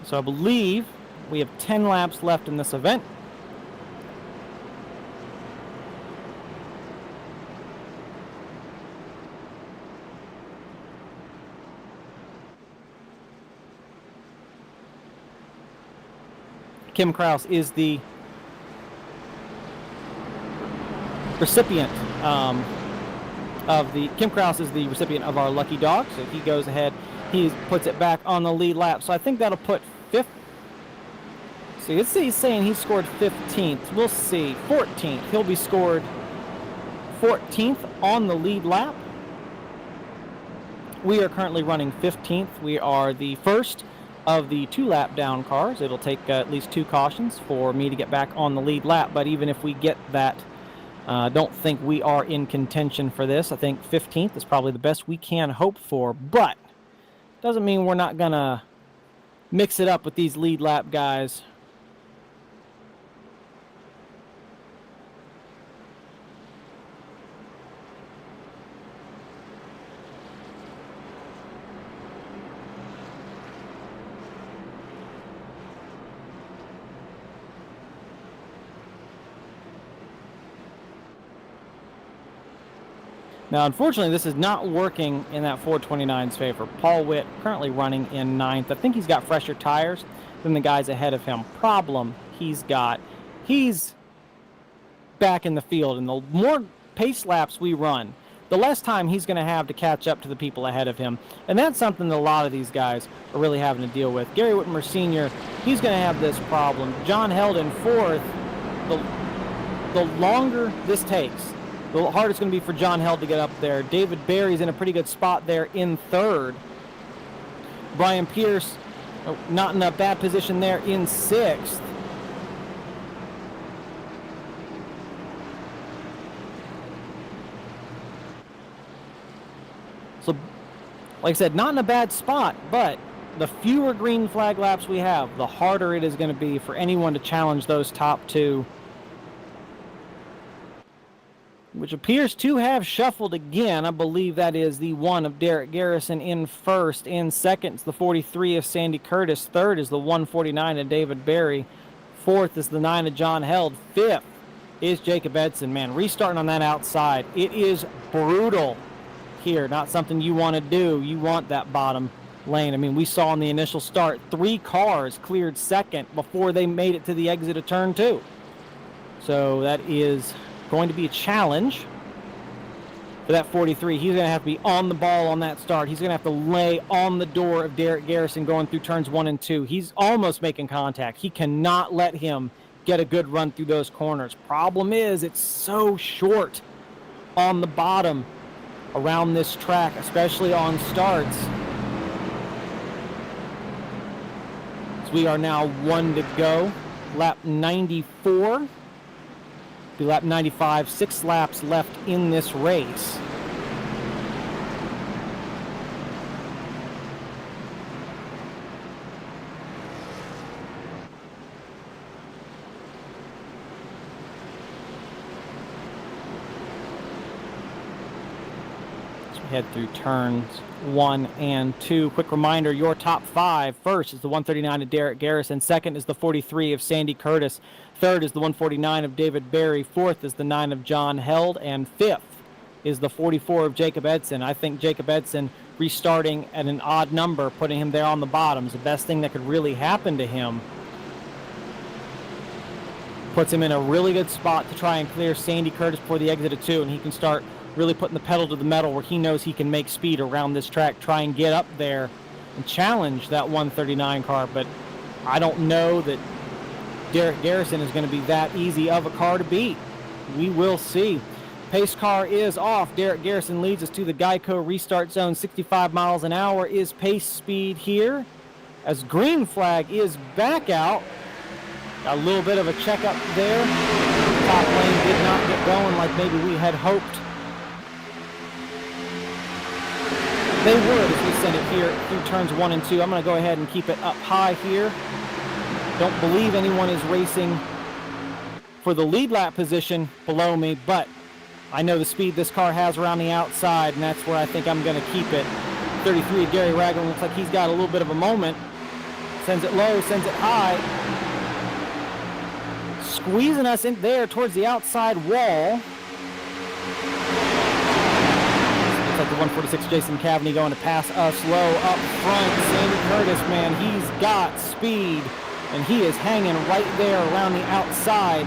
Speaker 1: So I believe we have 10 laps left in this event. Kim Kraus is the recipient Kim Kraus is the recipient of our lucky dog, so he goes ahead, he puts it back on the lead lap. So I think that'll put fifth. See, let's see, he's saying he scored 15th. We'll see, 14th. He'll be scored 14th on the lead lap. We are currently running 15th. We are the first of the 2-lap down cars. It'll take at least 2 cautions for me to get back on the lead lap, but even if we get that, don't think we are in contention for this. I think 15th is probably the best we can hope for, but doesn't mean we're not gonna mix it up with these lead lap guys. Now, unfortunately, this is not working in that 429's favor. Paul Witt currently running in 9th. I think he's got fresher tires than the guys ahead of him. Problem he's back in the field, and the more pace laps we run, the less time he's going to have to catch up to the people ahead of him. And that's something that a lot of these guys are really having to deal with. Gary Whitmer Sr., he's going to have this problem. John Held in 4th. The longer this takes, the harder it's going to be for John Held to get up there. David Berry's in a pretty good spot there in 3rd. Brian Pierce, not in a bad position there in 6th. So, like I said, not in a bad spot, but the fewer green flag laps we have, the harder it is going to be for anyone to challenge those top 2, which appears to have shuffled again. I believe that is the 1 of Derek Garrison in 1st. In 2nd is the 43 of Sandy Curtis. 3rd is the 149 of David Berry. 4th is the 9 of John Held. 5th is Jacob Edson. Man, restarting on that outside. It is brutal here. Not something you want to do. You want that bottom lane. I mean, we saw in the initial start, 3 cars cleared 2nd before they made it to the exit of turn 2. So that is going to be a challenge for that 43. He's going to have to be on the ball on that start. He's going to have to lay on the door of Derek Garrison going through turns 1 and 2. He's almost making contact. He cannot let him get a good run through those corners. Problem is, it's so short on the bottom around this track, especially on starts. So we are now 1 to go. Lap 94. Be lap 95, 6 laps left in this race. Head through turns 1 and 2. Quick reminder, your top 5. First is the 139 of Derek Garrison. 2nd is the 43 of Sandy Curtis. 3rd is the 149 of David Berry. 4th is the 9 of John Held. And 5th is the 44 of Jacob Edson. I think Jacob Edson restarting at an odd number, putting him there on the bottom, is the best thing that could really happen to him. Puts him in a really good spot to try and clear Sandy Curtis before the exit of 2, and he can start really putting the pedal to the metal where he knows he can make speed around this track, try and get up there and challenge that 139 car. But I don't know that Derek Garrison is going to be that easy of a car to beat. We will see. Pace car is off. Derek Garrison leads us to the Geico restart zone. 65 miles an hour is pace speed here, as green flag is back out. Got a little bit of a checkup there. Top lane did not get going like maybe we had hoped they would as we send it here through turns 1 and 2. I'm going to go ahead and keep it up high here. Don't believe anyone is racing for the lead lap position below me, but I know the speed this car has around the outside, and that's where I think I'm going to keep it. 33 of Gary Ragland looks like he's got a little bit of a moment. Sends it low, sends it high. Squeezing us in there towards the outside wall. Looks like the 146 Jason Cavney going to pass us low up front. Sandy Curtis, man, he's got speed. And he is hanging right there around the outside.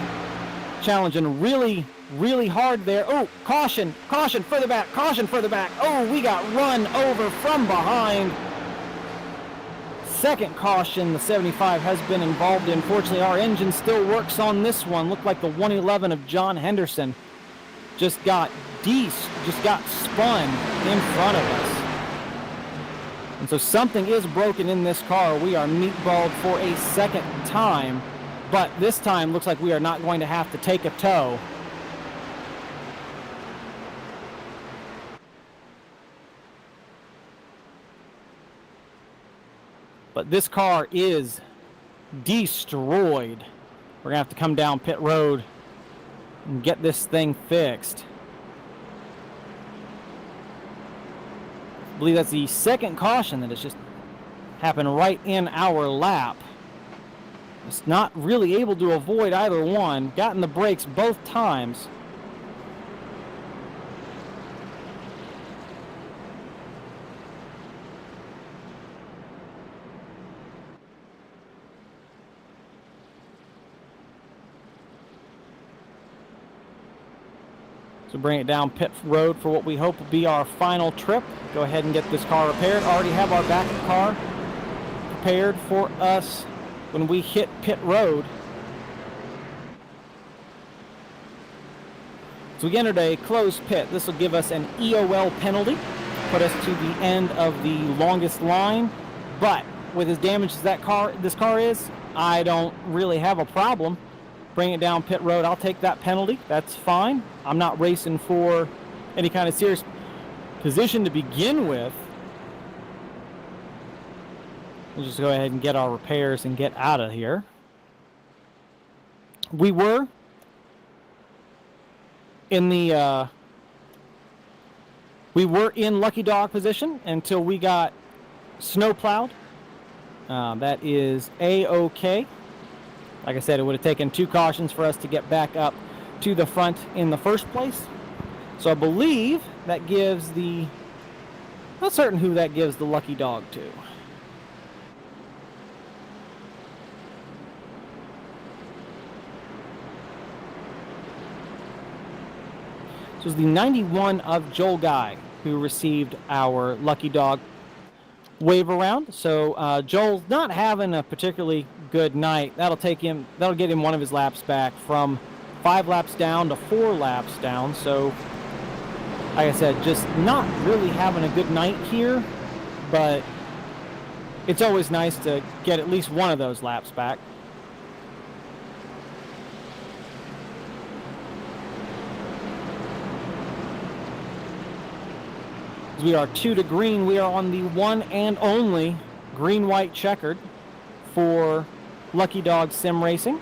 Speaker 1: Challenging really, really hard there. Oh, caution, caution, further back, caution, further back. Oh, we got run over from behind. Second caution the 75 has been involved in. Fortunately, our engine still works on this one. Looked like the 111 of John Henderson just got spun in front of us. And so something is broken in this car. We are meatballed for a second time, but this time looks like we are not going to have to take a tow. But this car is destroyed. We're gonna have to come down pit road and get this thing fixed. I believe that's the second caution that has just happened right in our lap. It's not really able to avoid either one. Gotten the brakes both times. So bring it down pit road for what we hope will be our final trip. Go ahead and get this car repaired. Already have our backup car prepared for us when we hit pit road. So we entered a closed pit. This will give us an EOL penalty, put us to the end of the longest line. But with as damaged as this car is, I don't really have a problem. Bring it down pit road. I'll take that penalty. That's fine. I'm not racing for any kind of serious position to begin with. We'll just go ahead and get our repairs and get out of here. We were in the lucky dog position until we got snow plowed. That is A-OK. Like I said, it would have taken 2 cautions for us to get back up to the front in the first place. So I believe that gives the... Not certain who that gives the lucky dog to. This was the 91 of Joel Guy who received our lucky dog wave around. So Joel's not having a particularly good night. That'll get him one of his laps back from 5 laps down to 4 laps down. So like I said, just not really having a good night here, but it's always nice to get at least one of those laps back. As we are 2 to green, we are on the one and only green-white checkered for Lucky Dog Sim Racing.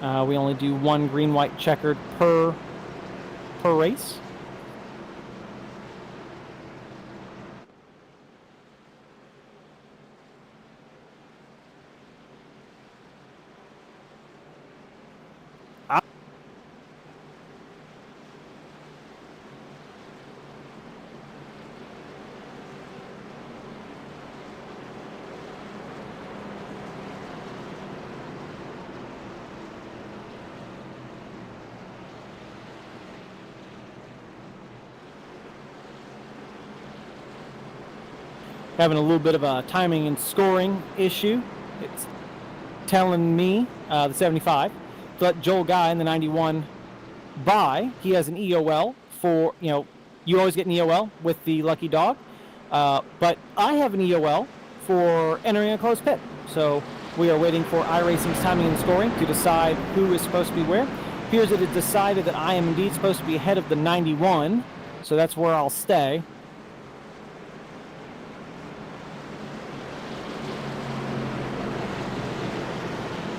Speaker 1: We only do 1 green-white checkered per race. Having a little bit of a timing and scoring issue. It's telling me, the 75, to let Joel Guy in the 91 by. He has an EOL for, you always get an EOL with the Lucky Dog. But I have an EOL for entering a closed pit. So we are waiting for iRacing's timing and scoring to decide who is supposed to be where. Appears that it decided that I am indeed supposed to be ahead of the 91. So that's where I'll stay.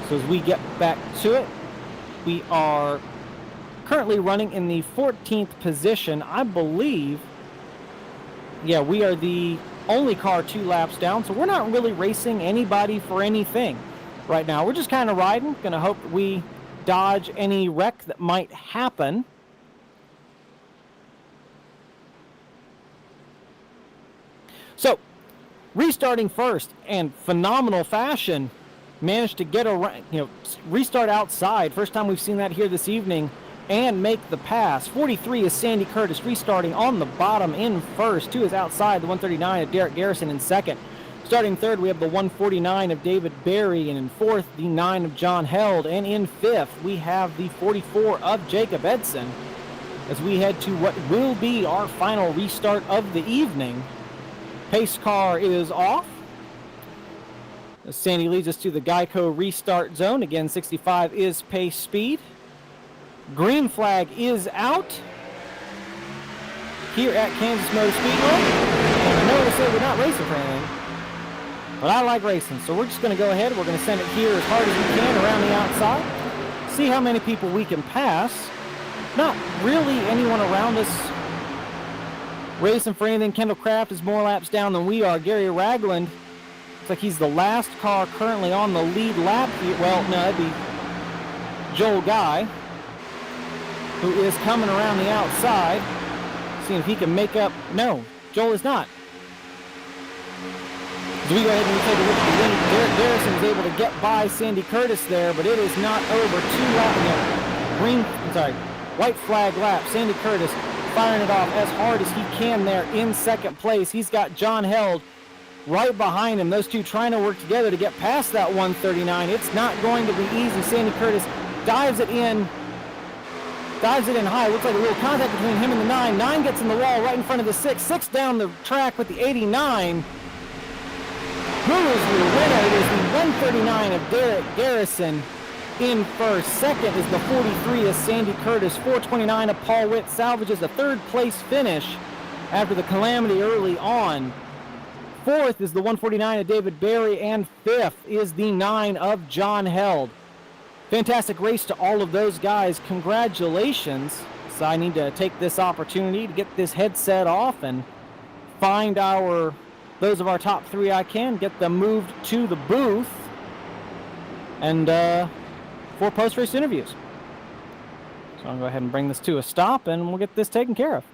Speaker 1: So as we get back to it, we are currently running in the 14th position. I believe, yeah, we are the only car 2 laps down, so we're not really racing anybody for anything right now. We're just kind of riding, going to hope that we dodge any wreck that might happen. So, restarting first and phenomenal fashion, managed to get around, restart outside. First time we've seen that here this evening, and make the pass. 43 is Sandy Curtis restarting on the bottom in first. 2 is outside, the 139 of Derek Garrison in second. Starting third, we have the 149 of David Berry, and in fourth, the 9 of John Held, and in fifth, we have the 44 of Jacob Edson, as we head to what will be our final restart of the evening. Pace car is off. Sandy leads us to the Geico restart zone. Again, 65 is pace speed. Green flag is out here at Kansas Motor Speedway. And I know they say we're not racing for anything, but I like racing, so we're just going to go ahead. We're going to send it here as hard as we can around the outside. See how many people we can pass. Not really anyone around us racing for anything. Kendall Kraft is more laps down than we are. Gary Ragland looks like he's the last car currently on the lead lap here. Well, no, that'd be Joel Guy, who is coming around the outside, seeing if he can make up. No, Joel is not. So we go ahead and we take a look at the lead. Derek Garrison is able to get by Sandy Curtis there, but it is not over. 2 laps. White flag lap. Sandy Curtis firing it off as hard as he can there in second place. He's got John Held right behind him. Those two trying to work together to get past that 139. It's not going to be easy. Sandy Curtis dives it in high. Looks like a little contact between him and the 9. 9 gets in the wall right in front of the 6. 6 down the track with the 89. Who is your winner? It is the 139 of Derek Garrison in first. Second is the 43 of Sandy Curtis. 429 of Paul Witt salvages a third place finish after the calamity early on. Fourth is the 149 of David Berry, and fifth is the 9 of John Held. Fantastic race to all of those guys. Congratulations. So I need to take this opportunity to get this headset off and find those of our top 3 I can, get them moved to the booth, and for post-race interviews. So I'll go ahead and bring this to a stop, and we'll get this taken care of.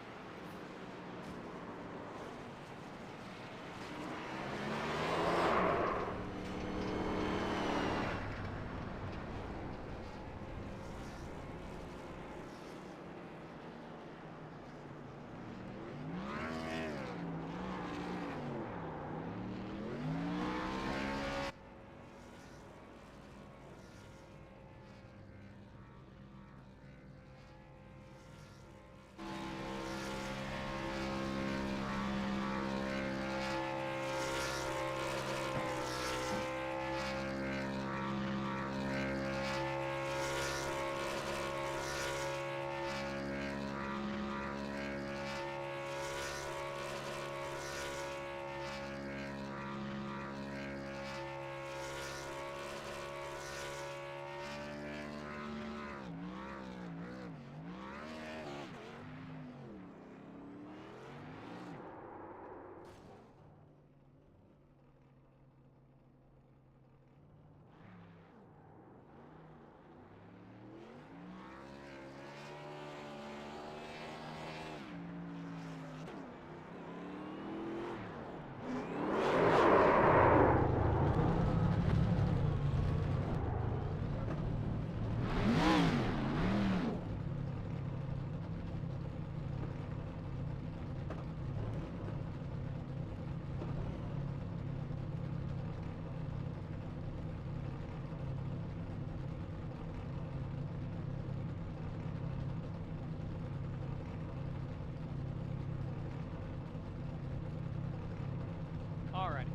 Speaker 2: Alright,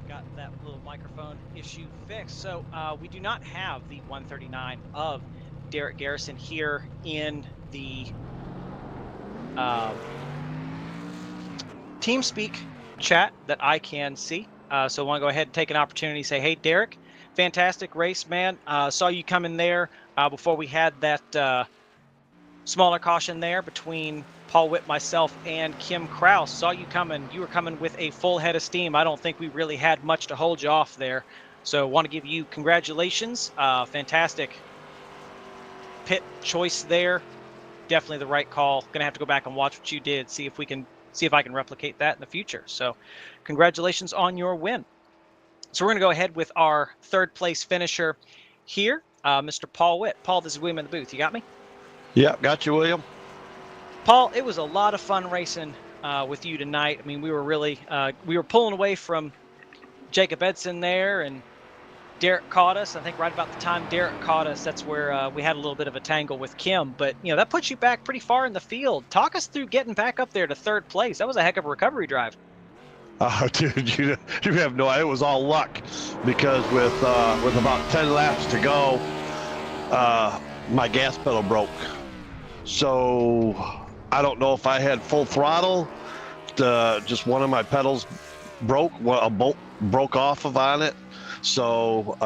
Speaker 2: got that little microphone issue fixed. So we do not have the 139 of Derek Garrison here in the TeamSpeak chat that I can see. So I want to go ahead and take an opportunity to say, hey, Derek, fantastic race, man. Saw you come in there before we had that Smaller caution there between Paul Witt, myself, and Kim Kraus. Saw you coming. You were coming with a full head of steam. I don't think we really had much to hold you off there. So want to give you congratulations. Fantastic pit choice there. Definitely the right call. Gonna have to go back and watch what you did, see if I can replicate that in the future. So congratulations on your win. So we're gonna go ahead with our third place finisher here, Mr. Paul Witt. Paul, this is William in the booth. You got me?
Speaker 3: Yeah, got you, William.
Speaker 2: Paul, it was a lot of fun racing with you tonight. I mean, we were really we were pulling away from Jacob Edson there, and Derek caught us. I think right about the time Derek caught us, that's where we had a little bit of a tangle with Kim. But, you know, that puts you back pretty far in the field. Talk us through getting back up there to third place. That was a heck of a recovery drive.
Speaker 3: Dude, you have no idea. It was all luck because with about 10 laps to go, my gas pedal broke. So I don't know if I had full throttle. Just one of my pedals broke. A bolt broke off of on it. So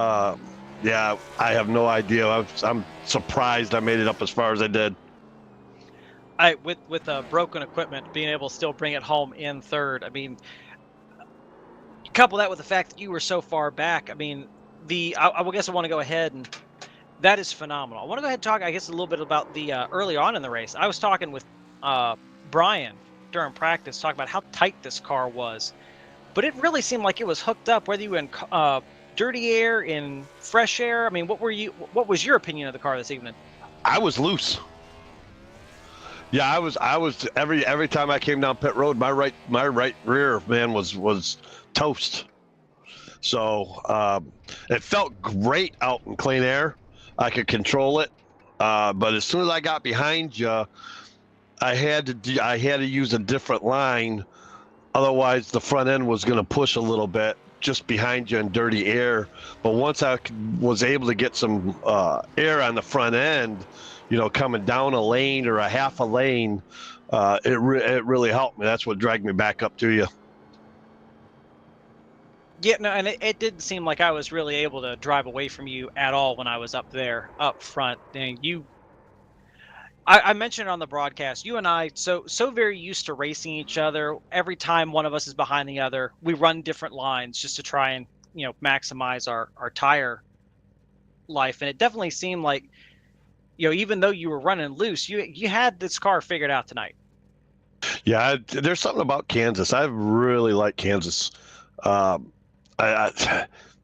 Speaker 3: yeah, I have no idea. I'm surprised I made it up as far as I did.
Speaker 2: With broken equipment, being able to still bring it home in third. I mean, couple that with the fact that you were so far back. I mean, I guess I want to go ahead, and that is phenomenal. I want to go ahead and talk, I guess, a little bit about the early on in the race. I was talking with Brian during practice, talking about how tight this car was, but it really seemed like it was hooked up, whether you were in dirty air, in fresh air. I mean, what was your opinion of the car this evening?
Speaker 3: I was loose. Yeah, I was every time I came down pit road, my right rear, man, was toast. So it felt great out in clean air. I could control it, but as soon as I got behind you, I had to use a different line. Otherwise, the front end was going to push a little bit just behind you in dirty air. But once I was able to get some air on the front end, you know, coming down a lane or a half a lane, it really helped me. That's what dragged me back up to you.
Speaker 2: Yeah, no, and it didn't seem like I was really able to drive away from you at all when I was up there, up front. And I mentioned on the broadcast, you and I so very used to racing each other. Every time one of us is behind the other, we run different lines just to try and, you know, maximize our tire life. And it definitely seemed like, you know, even though you were running loose, you had this car figured out tonight.
Speaker 3: Yeah, there's something about Kansas. I really like Kansas. There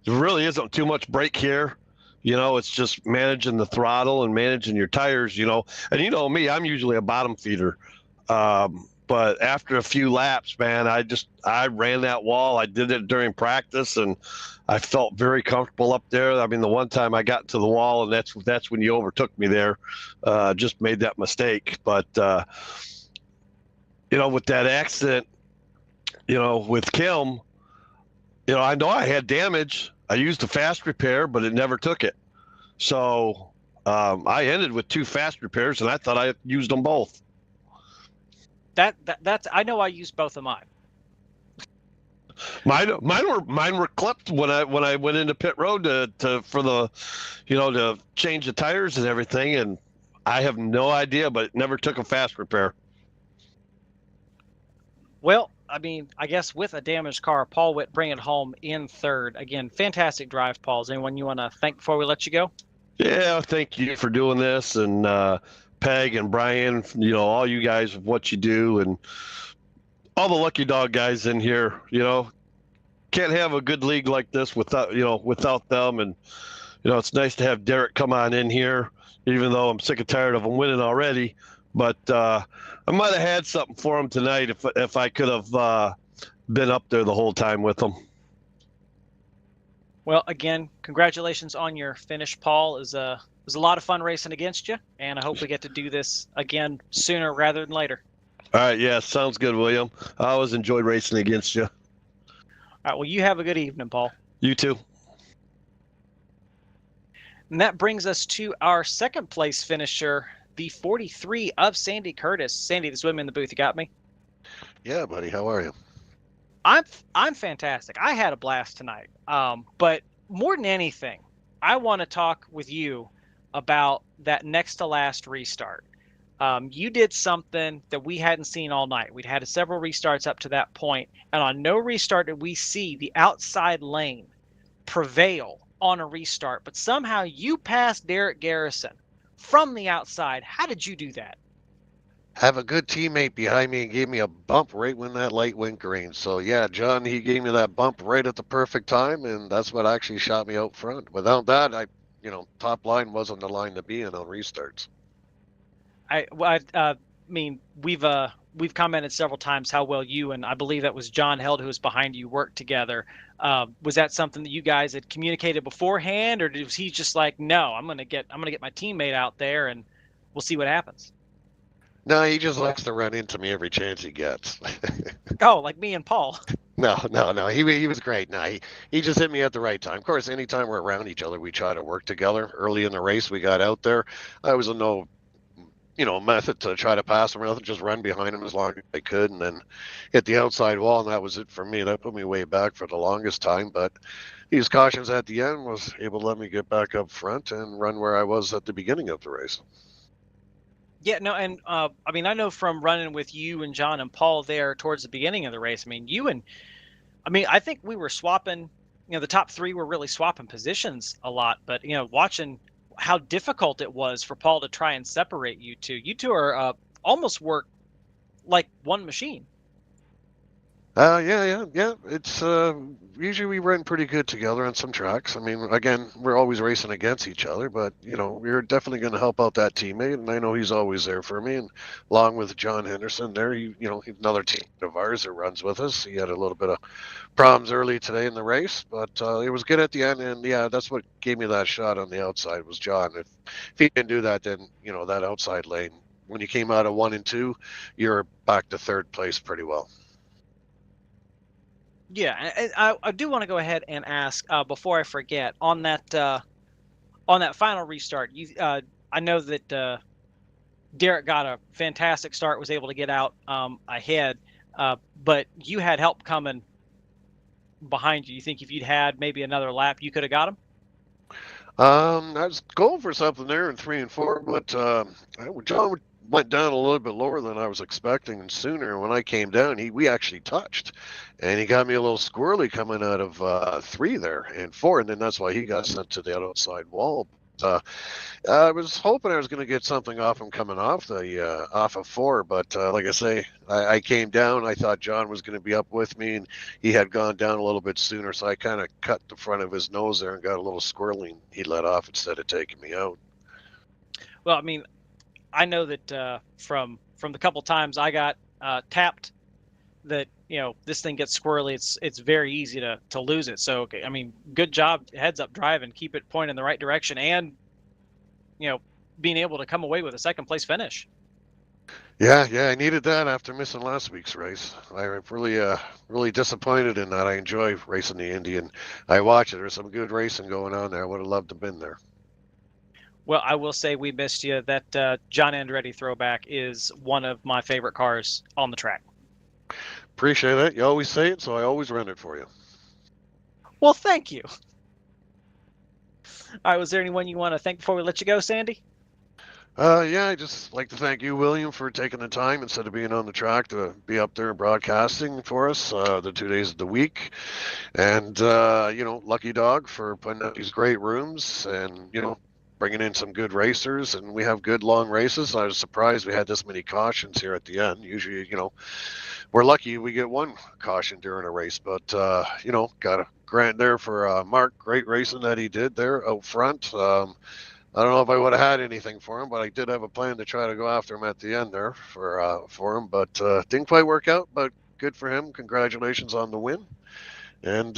Speaker 3: really isn't too much brake here. You know, it's just managing the throttle and managing your tires, you know. And you know me, I'm usually a bottom feeder. But after a few laps, man, I ran that wall. I did it during practice, and I felt very comfortable up there. I mean, the one time I got to the wall, and that's when you overtook me there. Just made that mistake. But, you know, with that accident, you know, with Kim, you know I had damage. I used a fast repair, but it never took it. So I ended with 2 fast repairs, and I thought I used them both.
Speaker 2: That's I know I used both of mine.
Speaker 3: Mine were clipped when I went into pit road for the, you know, to change the tires and everything, and I have no idea, but it never took a fast repair.
Speaker 2: Well, I mean, I guess with a damaged car, Paul Witt bring it home in third. Again, fantastic drive, Paul. Is anyone you want to thank before we let you go?
Speaker 3: Yeah, thank you for doing this, and Peg and Brian, you know, all you guys, what you do, and all the Lucky Dog guys in here. You know, can't have a good league like this without them. And you know, it's nice to have Derek come on in here, even though I'm sick and tired of him winning already. But I might have had something for him tonight if I could have been up there the whole time with him.
Speaker 2: Well, again, congratulations on your finish, Paul. It was a lot of fun racing against you, and I hope we get to do this again sooner rather than later.
Speaker 3: All right, yeah, sounds good, William. I always enjoyed racing against you.
Speaker 2: All right, well, you have a good evening, Paul.
Speaker 3: You too.
Speaker 2: And that brings us to our second place finisher, the 43 of Sandy Curtis. Sandy, this woman in the booth, you got me?
Speaker 4: Yeah, buddy. How are you?
Speaker 2: I'm fantastic. I had a blast tonight. But more than anything, I want to talk with you about that next to last restart. You did something that we hadn't seen all night. We'd had several restarts up to that point, and on no restart did we see the outside lane prevail on a restart. But somehow you passed Derek Garrison from the outside. How did you do that?
Speaker 4: Have a good teammate behind me and gave me a bump right when that light went green. So yeah, John, he gave me that bump right at the perfect time, and that's what actually shot me out front. Without that, top line wasn't the line to be in on restarts.
Speaker 2: I mean, we've commented several times how well you and I believe that was John Held who was behind you worked together. Was that something that you guys had communicated beforehand, or was he just like, no, I'm gonna get my teammate out there and we'll see what happens?
Speaker 4: No, he just likes to run into me every chance he gets.
Speaker 2: Oh, like me and Paul.
Speaker 4: No. He was great. No, he just hit me at the right time. Of course, anytime we're around each other, we try to work together. Early in the race, we got out there. I was in no method to try to pass him or nothing, just run behind him as long as I could and then hit the outside wall, and that was it for me. That put me way back for the longest time, but these cautions at the end was able to let me get back up front and run where I was at the beginning of the race.
Speaker 2: Yeah, no, and I mean, I know from running with you and John and Paul there towards the beginning of the race. I think we were swapping. The top three were really swapping positions a lot. But watching how difficult it was for Paul to try and separate you two. You two are almost work like one machine.
Speaker 4: Yeah. It's usually we run pretty good together on some tracks. I mean, again, we're always racing against each other, but we're definitely going to help out that teammate, and I know he's always there for me. And along with John Henderson, there, he's another team of ours that runs with us. He had a little bit of problems early today in the race, but it was good at the end. And yeah, that's what gave me that shot on the outside was John. If he can do that, then that outside lane. When you came out of 1 and 2, you're back to third place pretty well.
Speaker 2: Yeah, and I do want to go ahead and ask before I forget on that final restart. I know that Derek got a fantastic start, was able to get out ahead, but you had help coming behind you. You think if you'd had maybe another lap, you could have got him?
Speaker 4: I was going for something there in 3 and 4, but John went down a little bit lower than I was expecting, and sooner when I came down, we actually touched, and he got me a little squirrely coming out of 3 there and 4, and then that's why he got sent to the outside wall. I was hoping I was going to get something off him coming off of 4, but like I say, I came down. I thought John was going to be up with me, and he had gone down a little bit sooner, so I kind of cut the front of his nose there and got a little squirrely. He let off instead of taking me out.
Speaker 2: Well, I mean, I know that from the couple times I got tapped, that this thing gets squirrely. It's very easy to lose it. So I mean, good job, heads up driving, keep it pointing in the right direction, and being able to come away with a second place finish.
Speaker 4: Yeah, I needed that after missing last week's race. I'm really disappointed in that. I enjoy racing the Indy, and I watch it. There's some good racing going on there. I would have loved to have been there.
Speaker 2: Well, I will say we missed you. That John Andretti throwback is one of my favorite cars on the track.
Speaker 4: Appreciate it. You always say it, so I always run it for you.
Speaker 2: Well, thank you. All right, was there anyone you want to thank before we let you go, Sandy?
Speaker 4: Yeah, I just like to thank you, William, for taking the time instead of being on the track to be up there broadcasting for us the 2 days of the week. And, Lucky Dog for putting out these great rooms and, bringing in some good racers. And we have good long races. I was surprised we had this many cautions here at the end. Usually, we're lucky we get one caution during a race. But, got a grant there for Mark. Great racing that he did there out front. I don't know if I would have had anything for him, but I did have a plan to try to go after him at the end there for him. But didn't quite work out, but good for him. Congratulations on the win. And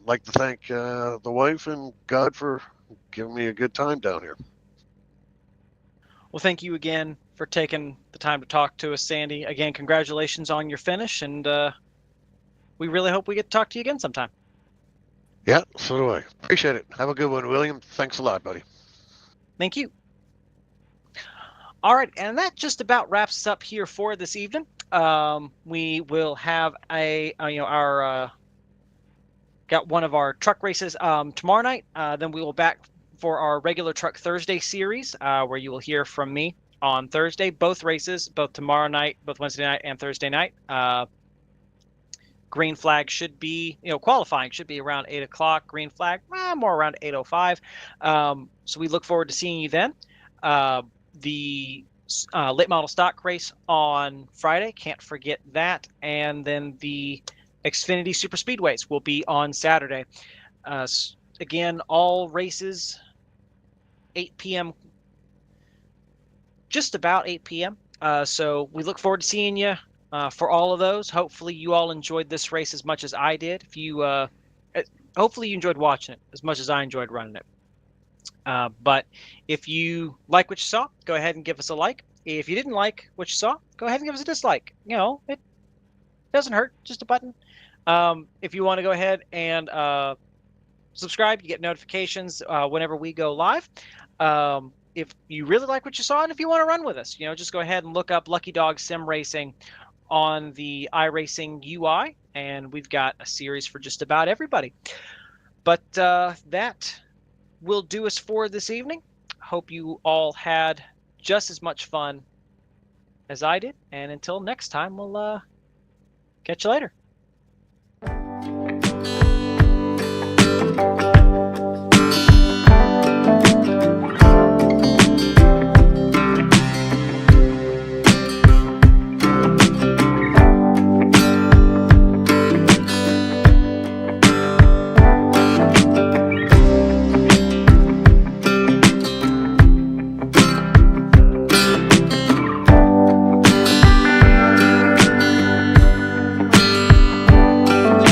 Speaker 4: like to thank the wife and God for giving me a good time down here.
Speaker 2: Well, thank you again for taking the time to talk to us, Sandy. Again, congratulations on your finish, and we really hope we get to talk to you again sometime.
Speaker 4: Yeah, so do I. Appreciate it. Have a good one, William. Thanks a lot, buddy.
Speaker 2: Thank you. All right, and that just about wraps us up here for this evening. We will have got one of our truck races tomorrow night. Then we will back for our regular Truck Thursday series, where you will hear from me on Thursday. Both races, both tomorrow night, both Wednesday night and Thursday night. Green flag should be, qualifying should be around 8 o'clock. Green flag, more around 8:05. So we look forward to seeing you then. The late model stock race on Friday, can't forget that. And then the Xfinity Super Speedways will be on Saturday. Again, all races 8 p.m. Just about 8 p.m. So we look forward to seeing you for all of those. Hopefully you all enjoyed this race as much as I did. If you, hopefully you enjoyed watching it as much as I enjoyed running it. But if you like what you saw, go ahead and give us a like. If you didn't like what you saw, go ahead and give us a dislike. It doesn't hurt, just a button. If you want to go ahead and subscribe, you get notifications whenever we go live. If you really like what you saw and if you want to run with us, just go ahead and look up Lucky Dog Sim Racing on the iRacing UI, and we've got a series for just about everybody. But that will do us for this evening. Hope you all had just as much fun as I did, and until next time, we'll catch you later.